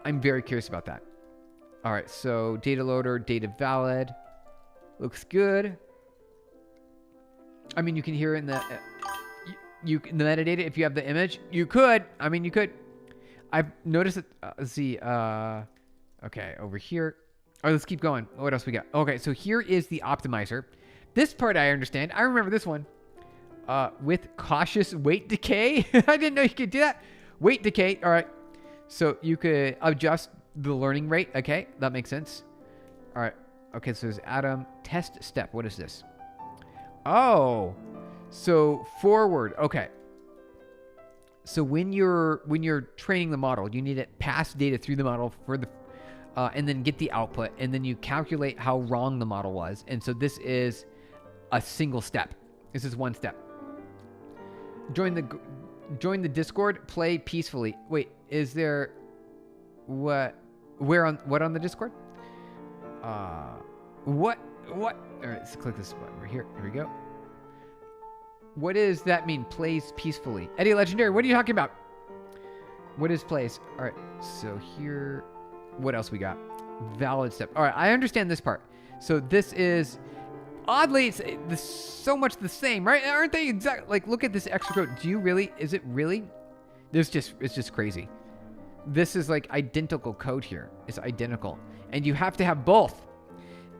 I'm very curious about that. All right, so data loader, data valid. Looks good. You can hear in the in the metadata if you have the image. You could. You could. I've noticed that. Let's see. Okay, over here. All right, let's keep going. What else we got? Okay, so here is the optimizer. This part I understand. I remember this one. With cautious weight decay. I didn't know you could do that. Weight decay. All right. So you could adjust the learning rate. Okay, that makes sense. All right. Okay, so there's Atom. Test step. What is this? Oh. So forward. Okay. So when you're training the model, you need to pass data through the model for the and then get the output, and then you calculate how wrong the model was. And so this is a single step. This is one step. Join the Discord. Play peacefully. Wait, is there what Where on what on the Discord? What? All right, let's click this button right here. Here we go. What does that mean? Plays peacefully. Eddie Legendary, what are you talking about? What is plays? All right, so here, what else we got? Valid step. All right, I understand this part. So this is, oddly, it's so much the same, right? Aren't they exact? Like, look at this extra code. Do you really? Is it really? It's just crazy. This is like identical code here. It's identical, and you have to have both.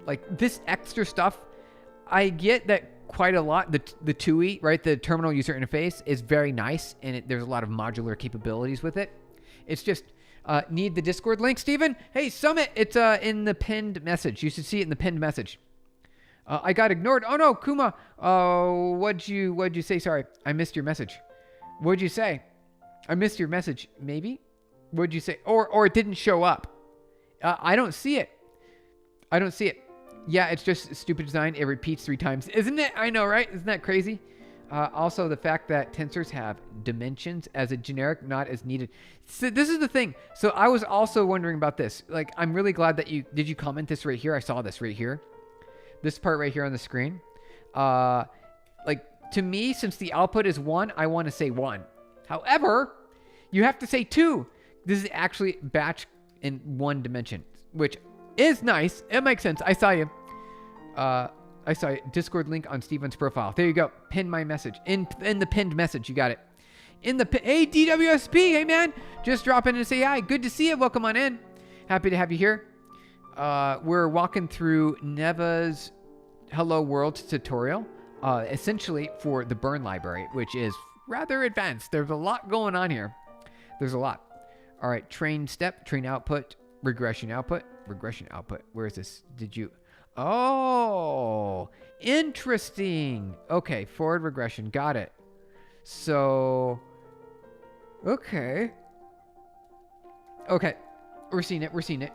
Like this extra stuff, I get that quite a lot. The TUI, right? The terminal user interface is very nice, and there's a lot of modular capabilities with it. It's just need the Discord link, Steven. Hey, Summit, it's in the pinned message. You should see it in the pinned message. I got ignored. Oh no, Kuma. Oh, what'd you say? Sorry, I missed your message. What'd you say? I missed your message. Maybe. What'd you say? Or it didn't show up. I don't see it. I don't see it. Yeah, it's just stupid design. It repeats 3 times. Isn't it? I know, right? Isn't that crazy? Also, the fact that tensors have dimensions as a generic, not as needed. So this is the thing. So I was also wondering about this. Like, I'm really glad that did you comment this right here? I saw this right here. This part right here on the screen. Like, to me, since the output is 1, I want to say 1. However, you have to say 2. This is actually batch in 1 dimension, which is nice. It makes sense. I saw you. I saw you. Discord link on Steven's profile. There you go. Pin my message. In the pinned message. You got it. Hey, DWSP. Hey, man. Just drop in and say hi. Good to see you. Welcome on in. Happy to have you here. We're walking through Neva's Hello World tutorial, essentially for the burn library, which is rather advanced. There's a lot going on here. There's a lot. All right. Train step, train output, regression output. Where is this? Oh, interesting. Okay, forward regression. Got it. So, okay. We're seeing it.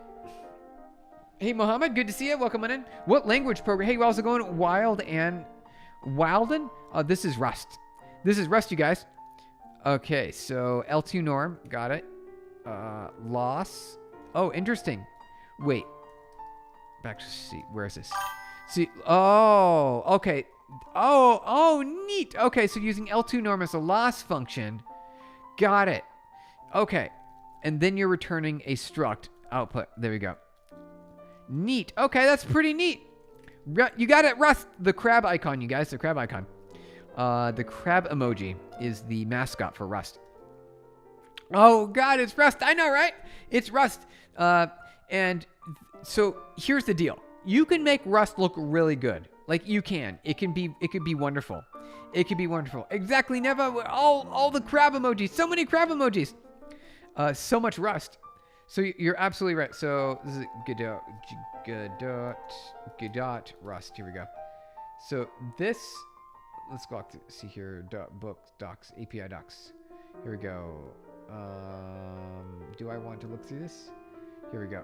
Hey, Mohammed, good to see you. Welcome on in. What language program? Hey, how's it going? Wilden? This is Rust. You guys. Okay, so L2 norm. Got it. Loss. Oh, interesting. Wait. Back to see. Where is this? See. Oh, okay. Oh, neat. Okay, so using L2 norm as a loss function. Got it. Okay. And then you're returning a struct output. There we go. Neat. Okay, that's pretty neat. You got it, Rust. The crab icon, you guys. The crab icon. The crab emoji is the mascot for Rust. Oh, God, it's Rust. I know, right? It's Rust. And so here's the deal. You can make Rust look really good. Like you can. It could be wonderful. It could be wonderful. Exactly, Neva. All the crab emojis. So many crab emojis. So much Rust. So you're absolutely right. So this is Godot Rust. Here we go. So this, let's go out to see here. Books, docs, API docs. Here we go. Do I want to look through this? Here we go.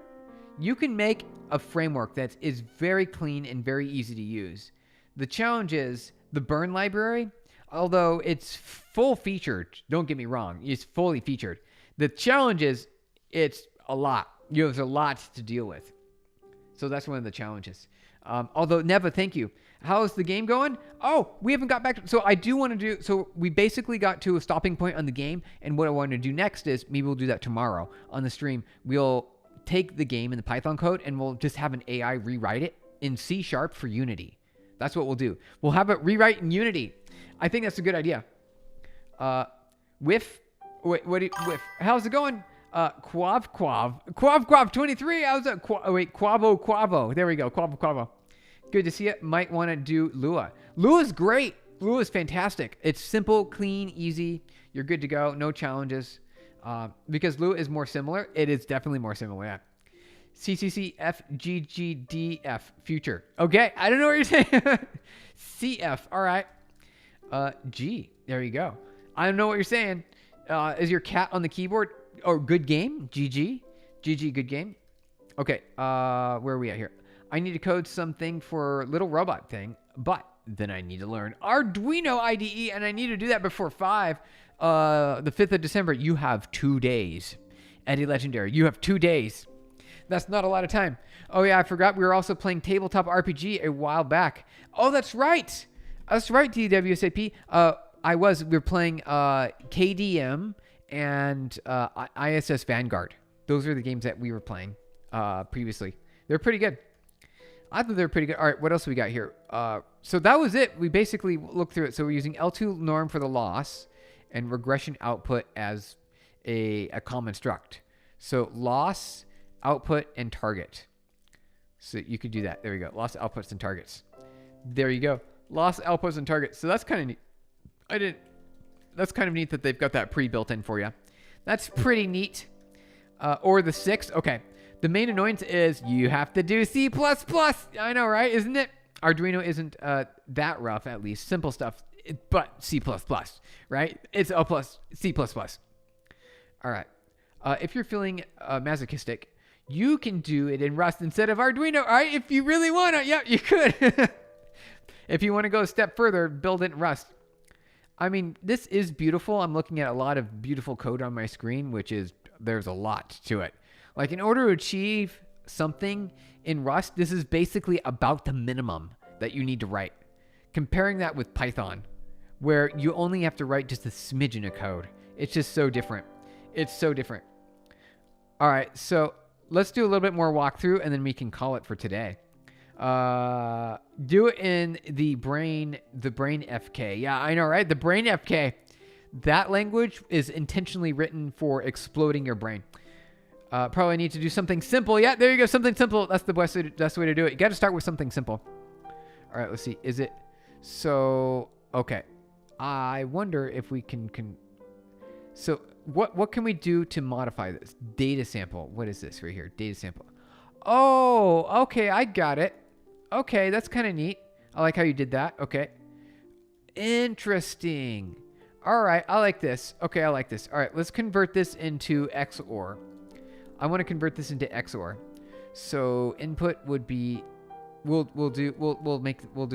You can make a framework that is very clean and very easy to use. The challenge is the burn library, although it's full featured, don't get me wrong, it's fully featured. The challenge is it's a lot. There's a lot to deal with. So that's one of the challenges. Although, Neva, thank you. How's the game going? Oh, we haven't got back to... So I do want to do... So we basically got to a stopping point on the game. And what I want to do next is, maybe we'll do that tomorrow on the stream. We'll take the game in the Python code and we'll just have an AI rewrite it in C# for Unity. That's what we'll do. We'll have it rewrite in Unity. I think that's a good idea. Whiff. Whiff. How's it going? Quav 23. How's that? Quavo. There we go. Quavo. Good to see it. Might want to do Lua. Lua's great. Lua's fantastic. It's simple, clean, easy. You're good to go. No challenges. Because Lua is more similar. It is definitely more similar. Yeah. CCCFGGDF future. Okay. I don't know what you're saying. CF. All right. G. There you go. I don't know what you're saying. Is your cat on the keyboard? Oh, good game. GG. Good game. Okay. Where are we at here? I need to code something for little robot thing, but then I need to learn Arduino IDE, and I need to do that before 5. The 5th of December. You have 2 days. Eddie Legendary, you have 2 days. That's not a lot of time. Oh yeah, I forgot we were also playing tabletop RPG a while back. Oh, that's right. That's right, DWSAP. We were playing KDM and ISS Vanguard. Those are the games that we were playing previously. They're pretty good. I thought they were pretty good. All right, what else we got here? So that was it. We basically looked through it. So we're using L2 norm for the loss and regression output as a common struct. So loss, output, and target. So you could do that. There we go. Loss, outputs, and targets. There you go. Loss, outputs, and targets. So that's kind of neat. That's kind of neat that they've got that pre-built in for you. That's pretty neat. Or the 6. Okay. The main annoyance is you have to do C++. I know, right? Isn't it? Arduino isn't that rough, at least. Simple stuff, but C++, right? It's O plus C++. All right. If you're feeling masochistic, you can do it in Rust instead of Arduino. All right, if you really want to. Yeah, you could. If you want to go a step further, build it in Rust. I mean, this is beautiful. I'm looking at a lot of beautiful code on my screen, which is, there's a lot to it. Like, in order to achieve something in Rust, this is basically about the minimum that you need to write. Comparing that with Python, where you only have to write just a smidgen of code. It's just so different. It's so different. All right, so let's do a little bit more walkthrough, and then we can call it for today. Do it in the brain FK. Yeah, I know, right? The brain FK. That language is intentionally written for exploding your brain. Probably need to do something simple. Yeah, there you go. Something simple. That's the best way to do it. You got to start with something simple. All right, let's see. Is it so? Okay. I wonder if we can. So what can we do to modify this? Data sample. What is this right here? Data sample. Oh, okay. I got it. Okay, that's kind of neat. I like how you did that. Okay. Interesting. All right, I like this. Okay, I like this. All right, let's convert this into XOR. I want to convert this into XOR. So input would be, we'll do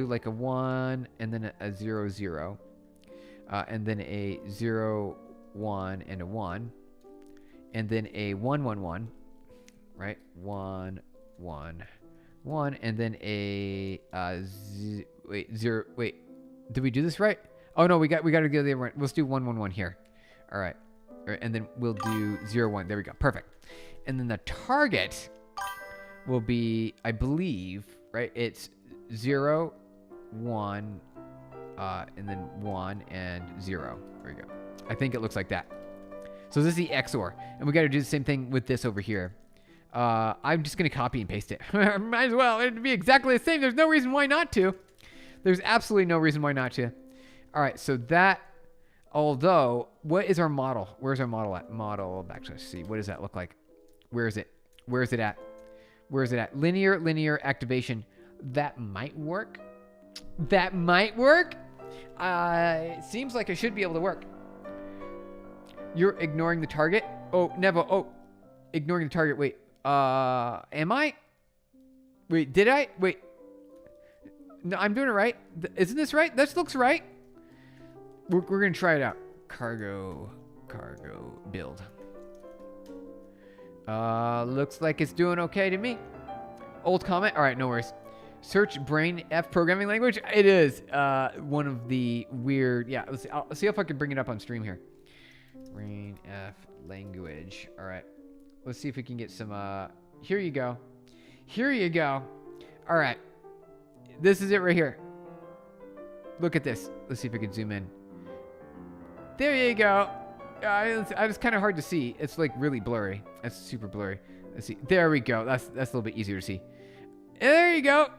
like a 1 and then a 0 0, and then a 0 1 and a 1, and then a 1 1 1, right? 1 1 1, and then a 0. Wait, did we do this right? Oh no, we got to go the other one. Let's do 1 1 1 here. All right, and then we'll do 0 1. There we go. Perfect. And then the target will be, I believe, right? It's 0 1, and then 1 and 0. There we go. I think it looks like that. So this is the XOR, and we got to do the same thing with this over here. I'm just gonna copy and paste it. Might as well. It'd be exactly the same. There's no reason why not to. There's absolutely no reason why not to. All right, so that, although, what is our model? Where's our model at? Model, actually, let's see. What does that look like? Where is it? Where is it at? Where is it at? Linear activation. That might work. That might work. It seems like it should be able to work. You're ignoring the target? Oh, Nevo. Oh, ignoring the target. Wait. Am I? Wait, did I? Wait. No, I'm doing it right. Isn't this right? This looks right. We're going to try it out. Cargo build. Looks like it's doing okay to me. Old comment. All right, no worries. Search brain F programming language. It is one of the weird. Yeah, let's see. I'll see if I can bring it up on stream here. Brain F language. All right. Let's see if we can get some. Here you go. Here you go. All right. This is it right here. Look at this. Let's see if we can zoom in. There you go. It's kind of hard to see. It's like really blurry. It's super blurry. Let's see. There we go. That's a little bit easier to see. There you go.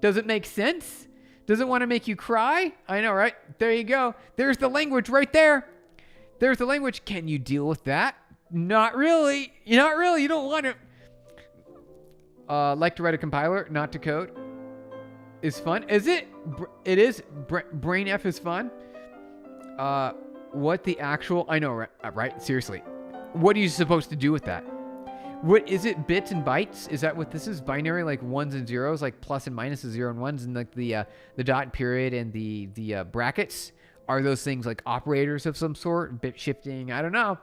Does it make sense? Does it want to make you cry? I know, right? There you go. There's the language right there. There's the language. Can you deal with that? Not really. Not really. You don't want to. Like to write a compiler, not to code. Is fun. Is it? It is. BrainF is fun. What the actual? I know, right? Seriously. What are you supposed to do with that? What is it? Bits and bytes? Is that what this is? Binary, like ones and zeros, like plus and minuses, 0 and 1s, and like the dot period and the brackets. Are those things like operators of some sort? Bit shifting? I don't know.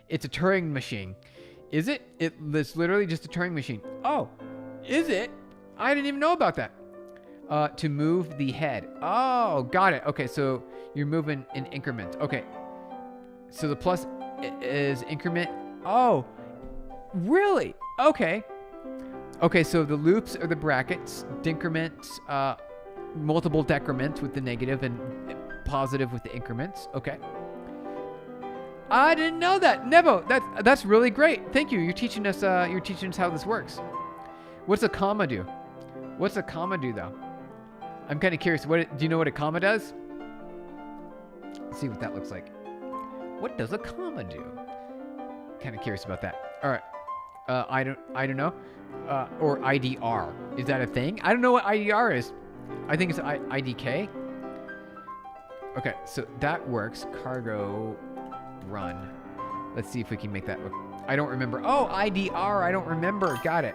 It's a Turing machine. Is it? It's literally just a Turing machine. Oh, is it? I didn't even know about that. To move the head. Oh, got it. Okay, so you're moving in increments. Okay. So the plus is increment. Oh, really? Okay. Okay, so the loops are the brackets, decrements, multiple decrements with the negative and positive with the increments. Okay. I didn't know that. Nevo, that's really great. Thank you. You're teaching us how this works. What's a comma do? What's a comma do though? I'm kind of curious. Do you know what a comma does? Let's see what that looks like. What does a comma do? Kind of curious about that. All right. I don't know. Or IDR. Is that a thing? I don't know what IDR is. I think it's IDK. Okay, so that works. Cargo run. Let's see if we can make that work. I don't remember. Oh, IDR. I don't remember. Got it.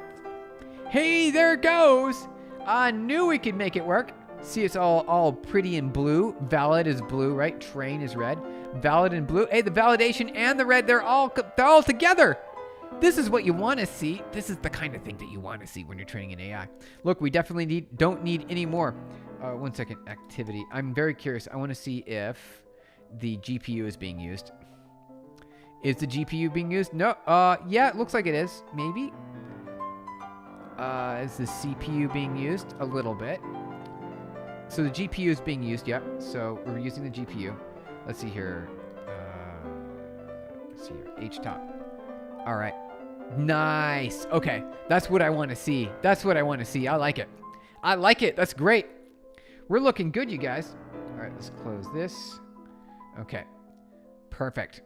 Hey, there it goes. I knew we could make it work. See, it's all pretty in blue. Valid is blue, right? Train is red. Valid in blue. Hey, the validation and the red, they're all together. This is what you want to see. This is the kind of thing that you want to see when you're training an AI. Look, we definitely don't need any more. 1 second, activity. I'm very curious. I want to see if the GPU is being used. Is the GPU being used? No. Yeah, it looks like it is. Maybe. Is the CPU being used? A little bit. So the GPU is being used, yep. So we're using the GPU. Let's see here. Let's see here. HTOP. All right. Nice. Okay. That's what I want to see. That's what I want to see. I like it. I like it. That's great. We're looking good, you guys. All right. Let's close this. Okay. Perfect.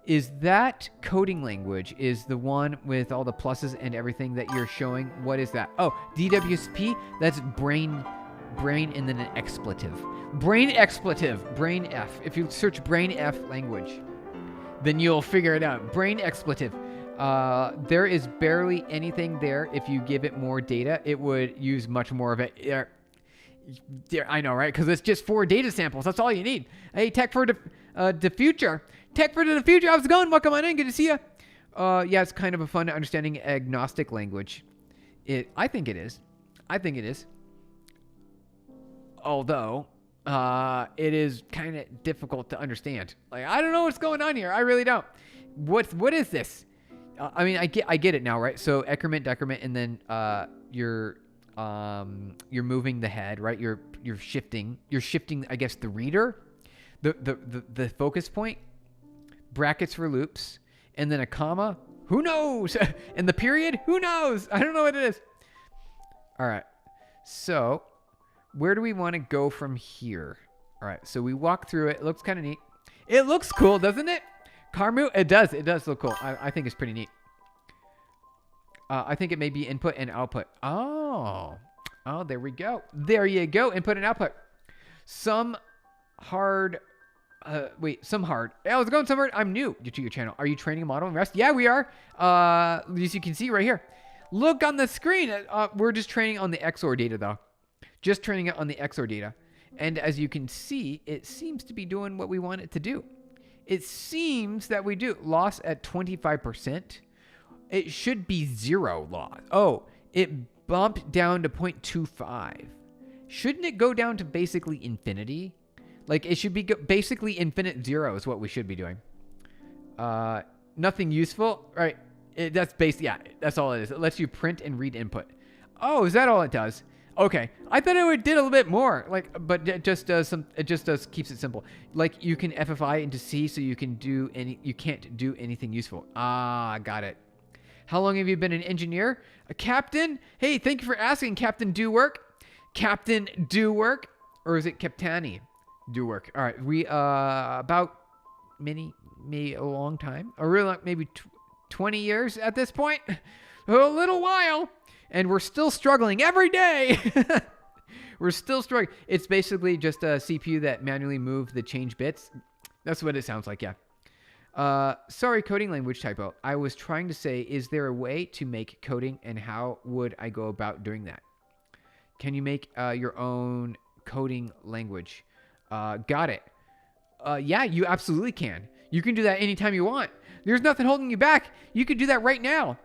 Is that coding language is the one with all the pluses and everything that you're showing? What is that? Oh, DWSP. That's brain and then an expletive. Brain expletive. Brain F. If you search brain F language, then you'll figure it out. Brain expletive. There is barely anything there. If you give it more data, it would use much more of it. I know, right? Because it's just 4 data samples. That's all you need. Hey, Tech for the future. Tech for the future. How's it going? Welcome on in. Good to see you. Yeah, it's kind of a fun understanding agnostic language. I think it is. I think it is. Although, it is kind of difficult to understand. Like, I don't know what's going on here. I really don't. What is this? I mean, I get it now, right? So increment, decrement, and then you're moving the head, right? You're shifting, I guess, the reader, the focus point, brackets for loops, and then a comma. Who knows? And the period? Who knows? I don't know what it is. All right. So where do we want to go from here? All right. So we walk through it. It looks kind of neat. It looks cool, doesn't it? Carmu, it does look cool. I think it's pretty neat. I think it may be input and output. Oh, there we go. There you go. Input and output. Some hard. Some hard. I was going somewhere. I'm new to your channel. Are you training a model in Rust? Yeah, we are. As you can see right here. Look on the screen. We're just training on the XOR data though. Just training it on the XOR data. And as you can see, it seems to be doing what we want it to do. It seems that we do. Loss at 25%. It should be 0 loss. Oh, it bumped down to 0.25. Shouldn't it go down to basically infinity? Like, it should be basically infinite 0 is what we should be doing. Nothing useful, right? That's all it is. It lets you print and read input. Oh, is that all it does? Okay, I thought it did a little bit more, but it just does keeps it simple. Like, you can FFI into C, so you can't do anything useful. Ah, got it. How long have you been an engineer? A captain? Hey, thank you for asking, Captain Do Work. Captain Do Work, or is it Captani Do Work? All right, we about maybe a long time, or really maybe 20 years at this point, a little while. And we're still struggling every day. We're still struggling. It's basically just a CPU that manually moved the change bits. That's what it sounds like, yeah. Sorry, coding language typo. I was trying to say, is there a way to make coding, and how would I go about doing that? Can you make your own coding language? Got it. Yeah, you absolutely can. You can do that anytime you want. There's nothing holding you back. You can do that right now.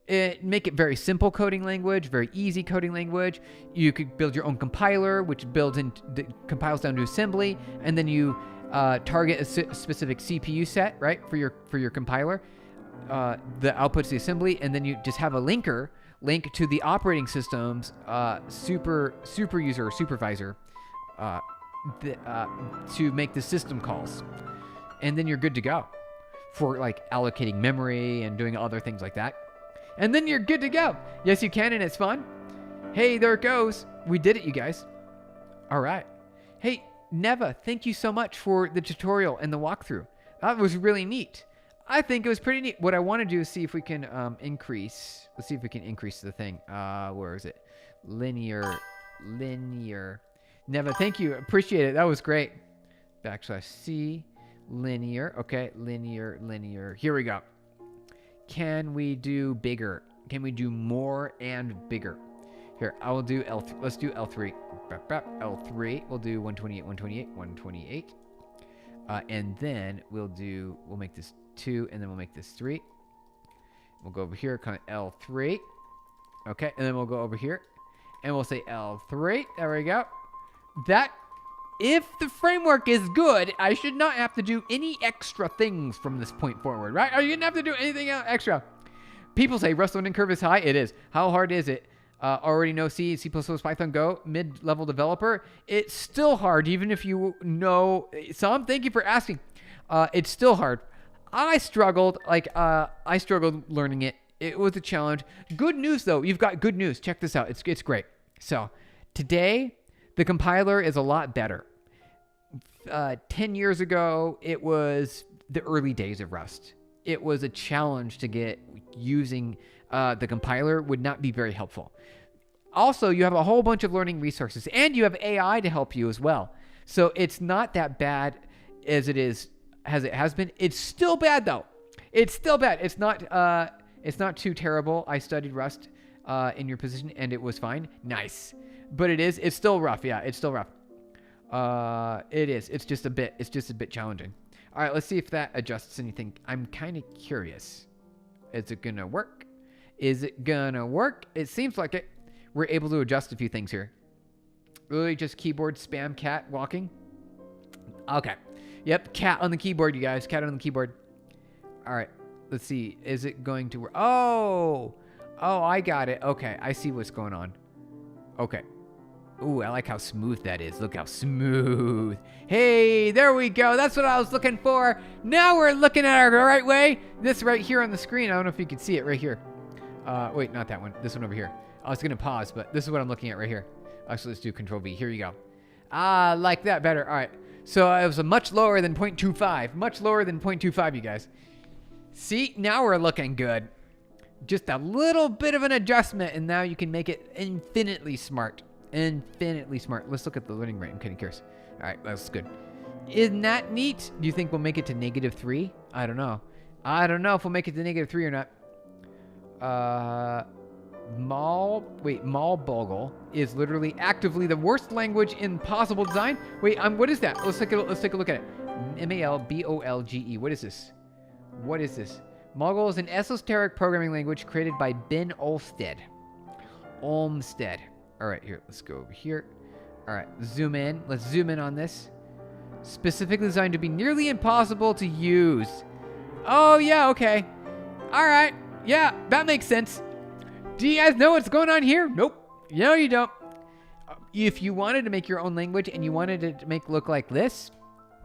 Make it very simple coding language, very easy coding language. You could build your own compiler, which compiles down to assembly, and then you target a specific CPU set, right, for your compiler. The output's the assembly, and then you just have a link to the operating system's super user or supervisor to make the system calls, and then you're good to go for like allocating memory and doing other things like that. And then you're good to go. Yes, you can, and it's fun. Hey, there it goes. We did it, you guys. All right. Hey, Neva, thank you so much for the tutorial and the walkthrough. That was really neat. I think it was pretty neat. What I want to do is see if we can increase. Let's see if we can increase the thing. Where is it? Linear. Neva, thank you. Appreciate it. That was great. \C. Linear. Okay, linear. Here we go. Can we do bigger? Can we do more and bigger? Here, I will do L3. Let's do L3. L3. We'll do 128. And then we'll make this 2, and then we'll make this 3. We'll go over here, kind of L3. Okay, and then we'll go over here, and we'll say L3. There we go. If the framework is good, I should not have to do any extra things from this point forward, right? You didn't have to do anything extra. People say Rust learning curve is high. It is. How hard is it? Already know C, C++, Python, Go, mid-level developer. It's still hard, even if you know some. Thank you for asking. It's still hard. I struggled learning it. It was a challenge. Good news, though. You've got good news. Check this out. It's great. So today, the compiler is a lot better. 10 years ago, it was the early days of Rust. It was a challenge to get using the compiler would not be very helpful. Also, you have a whole bunch of learning resources, and you have AI to help you as well. So it's not that bad as it has been. It's still bad, though. It's still bad. It's not too terrible. I studied Rust in your position, and it was fine. Nice. But it's still rough. Yeah, it's still rough. It is. It's just a bit challenging. All right, let's see if that adjusts anything. I'm kind of curious. Is it gonna work? It seems like it. We're able to adjust a few things here. Really, just keyboard spam cat walking. Okay. Yep, cat on the keyboard, you guys. Cat on the keyboard. All right. Let's see. Is it going to work? Oh, I got it. Okay, I see what's going on. Okay. Ooh, I like how smooth that is. Look how smooth. Hey, there we go. That's what I was looking for. Now we're looking at our right way. This right here on the screen. I don't know if you can see it right here. Wait, not that one. This one over here. I was going to pause, but this is what I'm looking at right here. Actually, let's do Control V. Here you go. Like that better. All right. So it was a much lower than 0.25. Much lower than 0.25, you guys. See, now we're looking good. Just a little bit of an adjustment, and now you can make it infinitely smart. Infinitely smart. Let's look at the learning rate. I'm kind of curious. All right, that's good. Isn't that neat? Do you think we'll make it to -3? I don't know. I don't know if we'll make it to -3 or not. Malbogle is literally actively the worst language in possible design. Wait, what is that? Let's take a look at it. Malbolge. What is this? What is this? Malbogle is an esoteric programming language created by Ben Olmsted. All right, here, let's go over here. All right, zoom in. Let's zoom in on this. Specifically designed to be nearly impossible to use. Oh, yeah, okay. All right. Yeah, that makes sense. Do you guys know what's going on here? Nope. No, you don't. If you wanted to make your own language and you wanted it to look like this,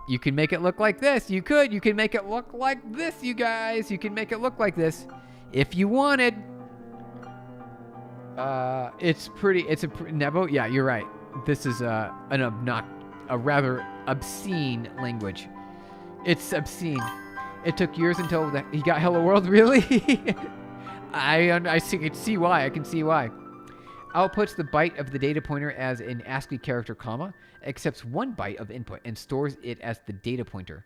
you can make it look like this. You can make it look like this, you guys. You can make it look like this if you wanted. Nevo? Yeah, you're right. This is a rather obscene language. It's obscene. It took years until he got Hello World, really? I can see why. Outputs the byte of the data pointer as an ASCII character, comma, accepts 1 byte of input and stores it as the data pointer.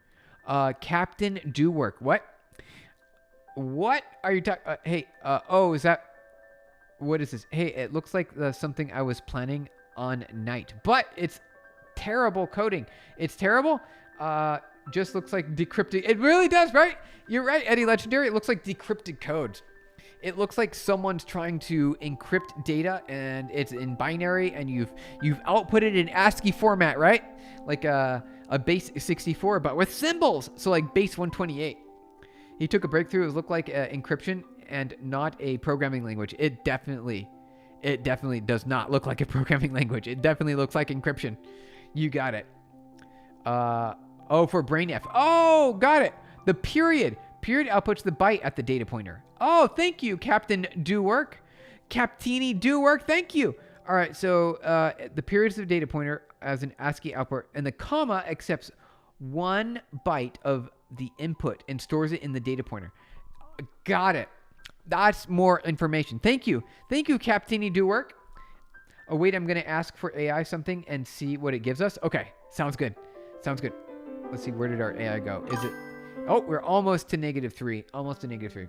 Captain do work. What? What are you talking? Is that? What is this? Hey, it looks like something I was planning on night, but it's terrible coding. It's terrible. just looks like decrypted. It really does, right? You're right, Eddie Legendary. It looks like decrypted code. It looks like someone's trying to encrypt data and it's in binary and you've outputted in ASCII format, right? Like a base 64, but with symbols. So like base 128. He took a breakthrough. It looked like encryption and not a programming language. It definitely does not look like a programming language. It definitely looks like encryption. You got it. For BrainF. Oh, got it. The period outputs the byte at the data pointer. Oh, thank you, Captain Do Work. Captini Do Work, thank you. All right, so the period is the data pointer as an ASCII output, and the comma accepts 1 byte of the input and stores it in the data pointer. Got it. That's more information. Thank you. Thank you, Captini Do Work. Oh, wait, I'm going to ask for AI something and see what it gives us. Okay, sounds good. Sounds good. Let's see, where did our AI go? Is it... Oh, we're almost to -3. Almost to -3.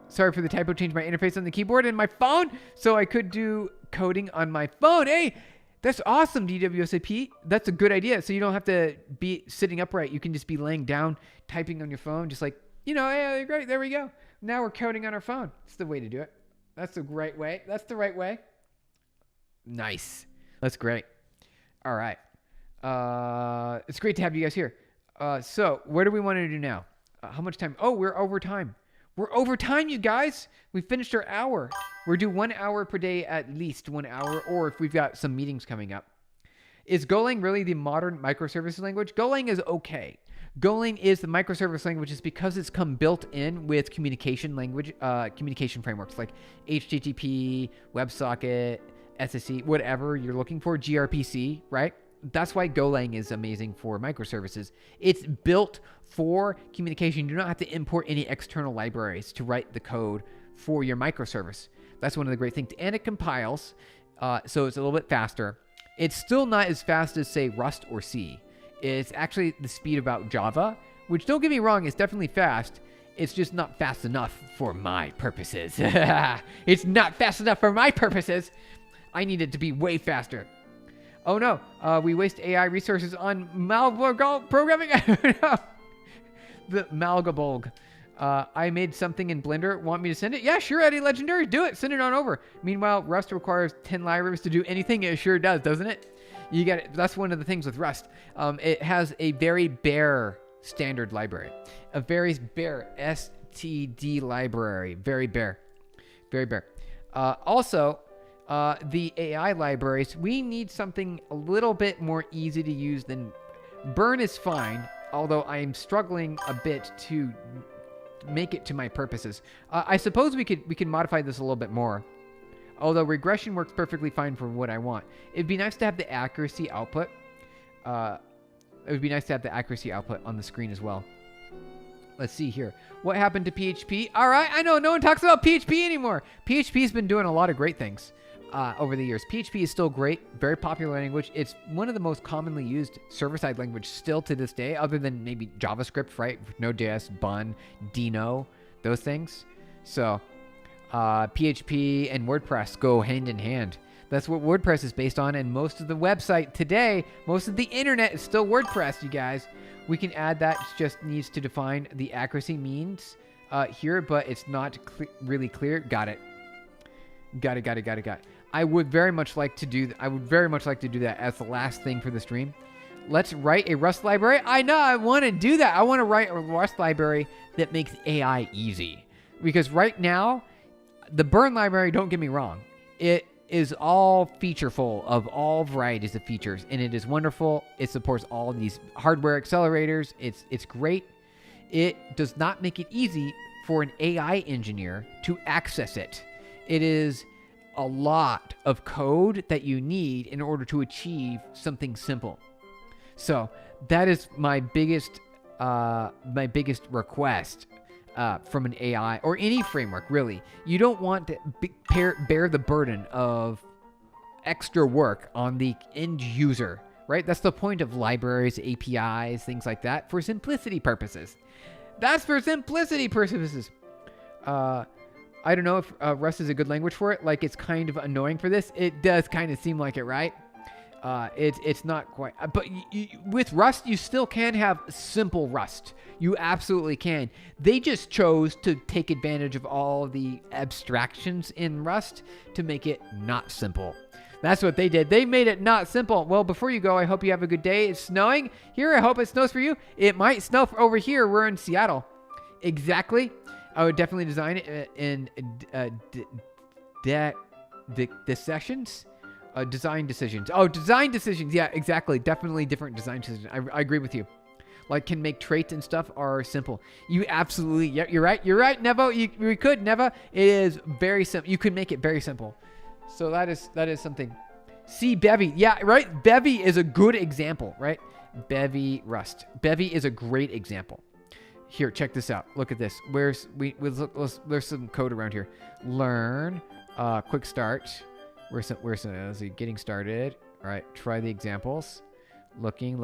Sorry for the typo. Changed my interface on the keyboard and my phone so I could do coding on my phone. Hey, that's awesome, DWSAP. That's a good idea. So you don't have to be sitting upright. You can just be laying down, typing on your phone, just like, hey, great, there we go. Now we're coding on our phone. It's the way to do it. That's the right way. That's the right way. Nice. That's great. All right. It's great to have you guys here. So what do we want to do now? How much time? Oh, we're over time. We're over time, you guys. We finished our hour. We're due 1 hour per day, at least 1 hour, or if we've got some meetings coming up. Is Golang really the modern microservices language? Golang is okay. Golang is the microservice language just because it's come built in with communication language, communication frameworks like HTTP, WebSocket, SSE, whatever you're looking for, gRPC, right? That's why Golang is amazing for microservices. It's built for communication. You do not have to import any external libraries to write the code for your microservice. That's one of the great things. And it compiles, so it's a little bit faster. It's still not as fast as, say, Rust or C. It's actually the speed about Java, which, don't get me wrong, is definitely fast. It's just not fast enough for my purposes. It's not fast enough for my purposes. I need it to be way faster. Oh no, we waste AI resources on Malgabulg programming. I don't know. The Malgabulg. I made something in Blender. Want me to send it? Yeah, sure, Eddie Legendary. Do it. Send it on over. Meanwhile, Rust requires 10 libraries to do anything. It sure does, doesn't it? You got it. That's one of the things with Rust. It has a very bare standard library. A very bare STD library. Very bare. Very bare. Also, the AI libraries, we need something a little bit more easy to use than Burn is fine, although I am struggling a bit to make it to my purposes. I suppose we could modify this a little bit more, although regression works perfectly fine for what I want. It'd be nice to have the accuracy output. It would be nice to have the accuracy output on the screen as well. Let's see here. What happened to PHP? All right, I know no one talks about PHP anymore. PHP's been doing a lot of great things over the years. PHP is still great, very popular language. It's one of the most commonly used server-side language still to this day, other than maybe JavaScript, right? Node.js, Bun, Dino, those things. So PHP and WordPress go hand in hand. That's what WordPress is based on, and most of the website today, most of the internet is still WordPress, you guys. We can add that. It just needs to define the accuracy means here, but it's not really clear. Got it. Got it. I would very much like to do that as the last thing for the stream. Let's write a Rust library. I know, I want to do that. I want to write a Rust library that makes AI easy. Because right now, the Burn library, don't get me wrong, it is all featureful of all varieties of features, and it is wonderful. It supports all of these hardware accelerators. It's great. It does not make it easy for an AI engineer to access it. It is a lot of code that you need in order to achieve something simple. So that is my biggest request from an AI or any framework, really. You don't want to bear the burden of extra work on the end user, right? That's the point of libraries, APIs, things like that, for simplicity purposes. That's for simplicity purposes. I don't know if Rust is a good language for it. Like, it's kind of annoying for this. It does kind of seem like it, right? It's not quite, but with Rust, you still can have simple Rust. You absolutely can. They just chose to take advantage of all the abstractions in Rust to make it not simple. That's what they did. They made it not simple. Well, before you go, I hope you have a good day. It's snowing here. I hope it snows for you. It might snow over here. We're in Seattle. Exactly. I would definitely design it in sections. Design decisions. Oh, design decisions. Yeah, exactly. Definitely different design decisions. I agree with you. Like, can make traits and stuff are simple. You absolutely, yeah, you're right. You're right, Nevo. We could, Neva. It is very simple. You could make it very simple. So that is something. See, Bevy. Yeah, right. Bevy is a good example, right? Bevy Rust. Bevy is a great example. Here, check this out. Look at this. There's some code around here. Learn, quick start. Where's it getting started? All right, try the examples. Looking.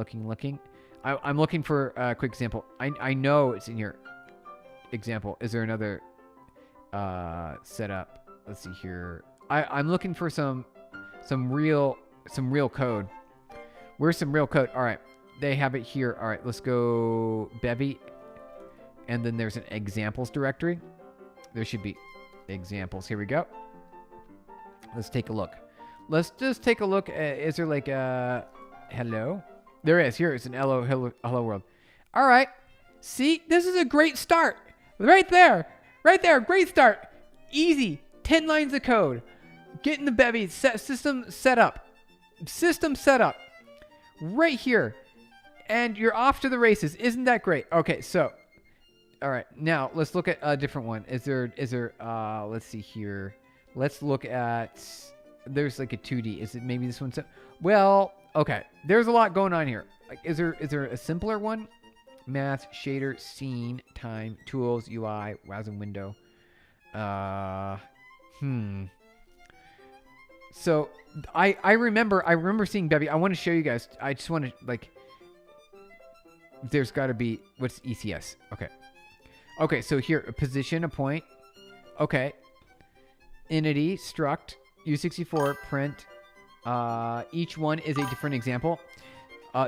I'm looking for a quick example. I know it's in here. Example. Is there another setup? Let's see here. I'm looking for some real code. Where's some real code? All right, they have it here. All right, let's go Bevy, and then there's an examples directory. There should be examples. Here we go. Let's take a look. Let's just take a look. Is there like a hello? There is. Here is an hello world. All right. See, this is a great start. Right there. Great start. Easy. 10 lines of code. Getting the Bevy system set up. Right here. And you're off to the races. Isn't that great? Okay, so. All right. Now, let's look at a different one. Is there, let's see here. Let's look at, there's like a 2D. Is it maybe this one's, well, okay. There's a lot going on here. Like, is there a simpler one? Math, shader, scene, time, tools, UI, WASM window. So I remember seeing Bevy. I want to show you guys. I just want to like, there's got to be, what's ECS? Okay. So here, a position, a point. Okay. Entity, struct, U64, print. Each one is a different example.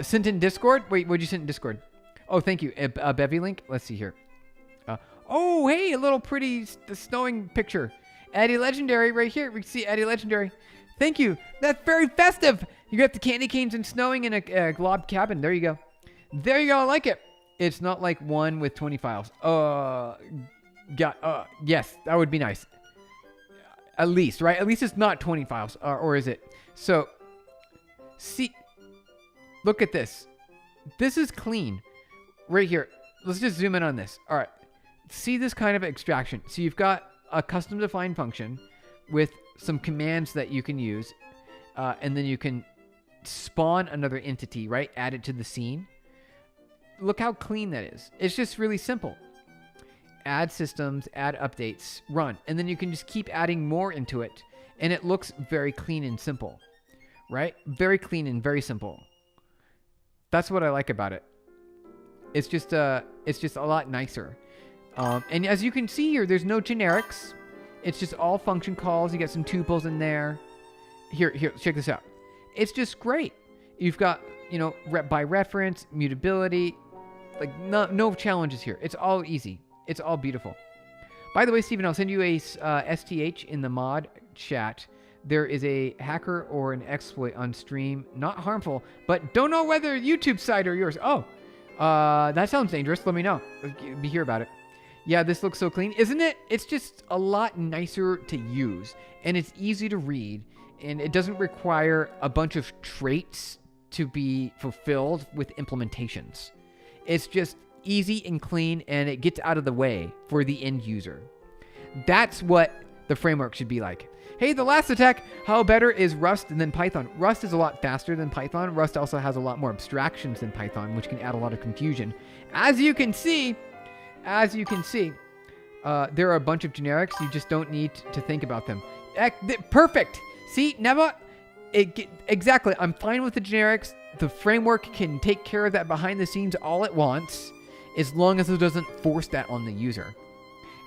Sent in Discord. Wait, what'd you send in Discord? Oh, thank you. A Bevy link. Let's see here. Oh, hey, a little pretty snowing picture. Addy Legendary right here. We can see Addy Legendary. Thank you. That's very festive. You got the candy canes and snowing in a glob cabin. There you go. I like it. It's not like one with 20 files. Yes, that would be nice. At least, right? At least it's not 20 files, or is it? So, see, look at this. This is clean. Right here. Let's just zoom in on this. All right. See this kind of extraction. So you've got a custom defined function with some commands that you can use, and then you can spawn another entity, right? Add it to the scene. Look how clean that is. It's just really simple. Add systems, add updates, run. And then you can just keep adding more into it. And it looks very clean and simple, right? Very clean and very simple. That's what I like about it. It's just a lot nicer. And as you can see here, there's no generics. It's just all function calls. You got some tuples in there. Here, check this out. It's just great. You've got, by reference, mutability, like no challenges here. It's all easy. It's all beautiful. By the way, Steven, I'll send you a STH in the mod chat. There is a hacker or an exploit on stream. Not harmful, but don't know whether YouTube site or yours. Oh, that sounds dangerous. Let me know. Be here about it. Yeah, this looks so clean, isn't it? It's just a lot nicer to use, and it's easy to read, and it doesn't require a bunch of traits to be fulfilled with implementations. It's just easy and clean, and it gets out of the way for the end user. That's what the framework should be like. Hey, the last attack, how better is Rust than Python? Rust is a lot faster than Python. Rust also has a lot more abstractions than Python, which can add a lot of confusion. As you can see, there are a bunch of generics. You just don't need to think about them. Perfect. See, Neva, exactly. I'm fine with the generics. The framework can take care of that behind the scenes all it wants, as long as it doesn't force that on the user.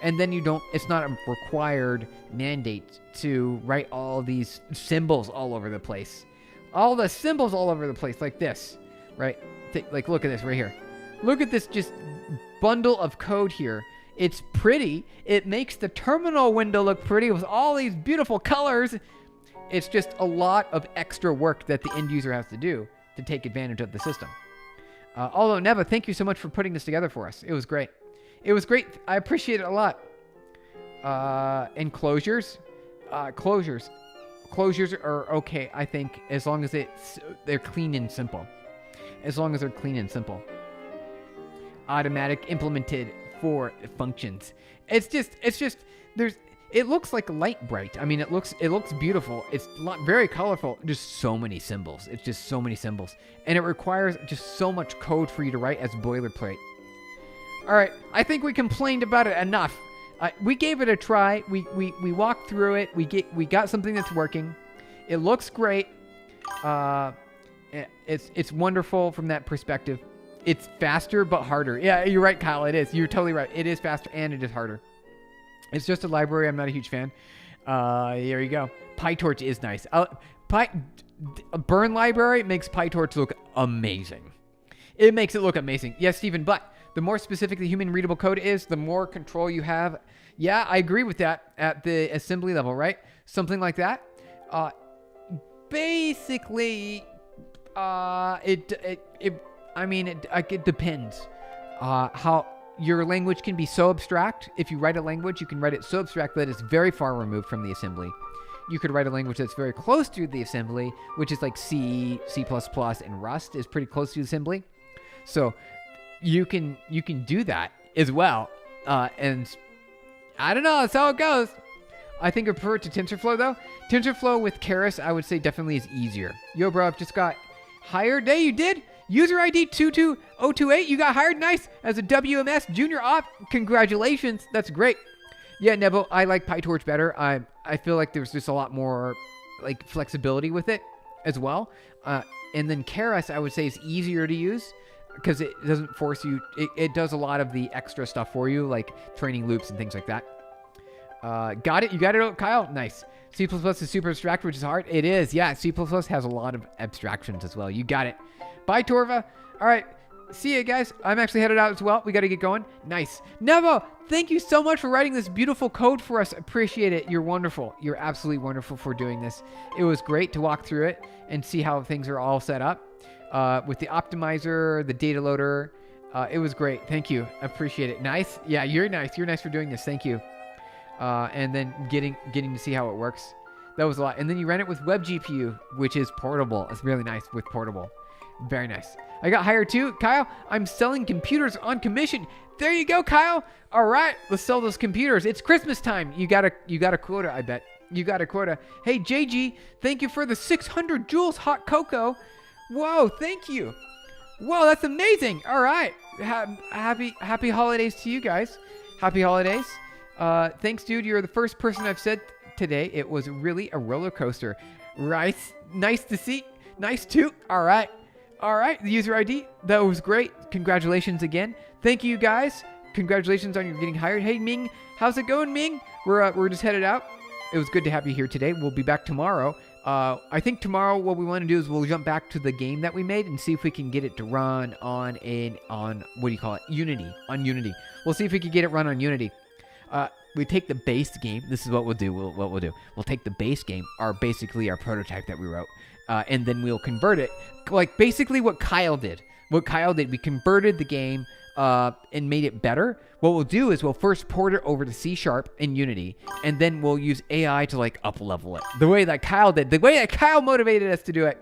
And then it's not a required mandate to write all these symbols all over the place. All the symbols all over the place like this, right? Like, look at this right here. Look at this just bundle of code here. It's pretty. It makes the terminal window look pretty with all these beautiful colors. It's just a lot of extra work that the end user has to do to take advantage of the system. Although, Neva, thank you so much for putting this together for us. It was great. It was great. I appreciate it a lot. And closures. Closures are okay, I think, as long as they're clean and simple. As long as they're clean and simple. Automatic implemented for functions. It looks like light bright. I mean, it looks beautiful. It's very colorful. Just so many symbols. It's just so many symbols. And it requires just so much code for you to write as boilerplate. All right, I think we complained about it enough. We gave it a try. We walked through it. We got something that's working. It looks great. It's wonderful from that perspective. It's faster but harder. Yeah, you're right, Kyle. It is. You're totally right. It is faster and it is harder. It's just a library. I'm not a huge fan. There you go. PyTorch is nice. Burn library makes PyTorch look amazing. It makes it look amazing. Yes, Stephen, but the more specific the human readable code is, the more control you have. Yeah, I agree with that at the assembly level, right? Something like that. Basically, it depends. How your language can be so abstract. If you write a language, you can write it so abstract that it's very far removed from the assembly. You could write a language that's very close to the assembly, which is like C, C++, and Rust is pretty close to assembly. So you can do that as well. And I don't know, that's how it goes. I think I prefer it to TensorFlow though. TensorFlow with Keras, I would say definitely is easier. Yo, bro, I've just got hired. Hey, you did? User ID 22028. You got hired. Nice. As a WMS junior op. Congratulations. That's great. Yeah, Nebo, I like PyTorch better. I feel like there's just a lot more like flexibility with it as well. And then Keras, I would say, is easier to use because it doesn't force you. It does a lot of the extra stuff for you, like training loops and things like that. Got it? You got it, Kyle? Nice. C++ is super abstract, which is hard. It is. Yeah, C++ has a lot of abstractions as well. You got it. Bye, Torva. All right. See you guys. I'm actually headed out as well. We got to get going. Nice. Nevo, thank you so much for writing this beautiful code for us. Appreciate it. You're wonderful. You're absolutely wonderful for doing this. It was great to walk through it and see how things are all set up with the optimizer, the data loader. It was great. Thank you. Appreciate it. Nice. Yeah, you're nice. You're nice for doing this. Thank you. And then getting to see how it works. That was a lot. And then you ran it with WebGPU, which is portable. It's really nice with portable. Very nice. I got hired too. Kyle, I'm selling computers on commission. There you go, Kyle. All right, let's sell those computers. It's Christmas time. You got a quota, I bet. You got a quota. Hey, JG, thank you for the 600 joules hot cocoa. Whoa, thank you. Whoa, that's amazing. All right. Happy holidays to you guys. Happy holidays. Thanks, dude. You're the first person I've said today. It was really a roller coaster. Right. Nice to see. Nice too. All right. All right, the user ID, that was great. Congratulations again. Thank you, guys. Congratulations on your getting hired. Hey, Ming, how's it going, Ming? We're just headed out. It was good to have you here today. We'll be back tomorrow. I think tomorrow what we want to do is we'll jump back to the game that we made and see if we can get it to run on what do you call it? Unity. On Unity. We'll see if we can get it run on Unity. We take the base game. This is what we'll do. We'll take the base game, basically our prototype that we wrote. And then we'll convert it, like basically what Kyle did. We converted the game and made it better. What we'll do is we'll first port it over to C# in Unity, and then we'll use AI to like up-level it. The way that Kyle did, the way that Kyle motivated us to do it.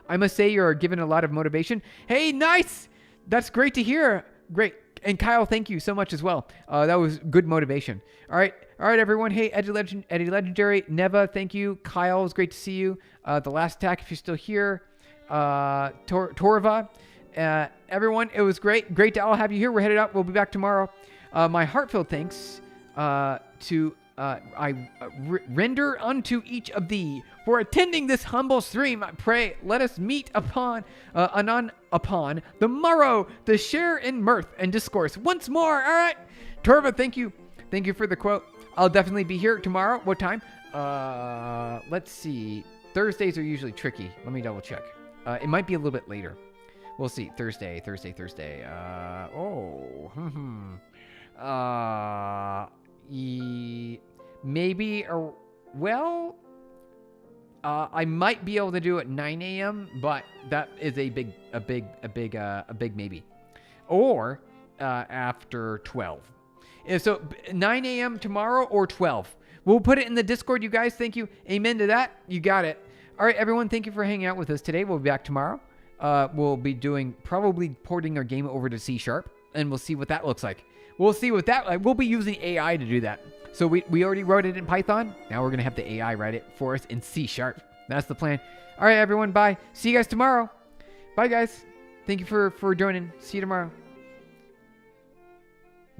I must say you're given a lot of motivation. Hey, nice! That's great to hear. Great. And Kyle, thank you so much as well. That was good motivation. All right, everyone. Hey, Eddie Legendary, Neva, thank you. Kyle, it was great to see you. The Last Attack, if you're still here. Torva, everyone, it was great. Great to all have you here. We're headed out. We'll be back tomorrow. My heartfelt thanks to I render unto each of thee for attending this humble stream. I pray, let us meet anon upon the morrow to share in mirth and discourse once more. All right, Torva, thank you for the quote. I'll definitely be here tomorrow. What time? Let's see. Thursdays are usually tricky. Let me double check. It might be a little bit later. We'll see. Thursday. Maybe. Well, I might be able to do it 9 a.m., but that is a big maybe. Or after 12. So 9 a.m. tomorrow or 12. We'll put it in the Discord, you guys. Thank you. Amen to that. You got it. All right, everyone. Thank you for hanging out with us today. We'll be back tomorrow. We'll be probably porting our game over to C#, and we'll see what that looks like. We'll be using AI to do that. So we already wrote it in Python. Now we're going to have the AI write it for us in C#. That's the plan. All right, everyone. Bye. See you guys tomorrow. Bye, guys. Thank you for joining. See you tomorrow.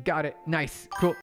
Got it. Nice. Cool.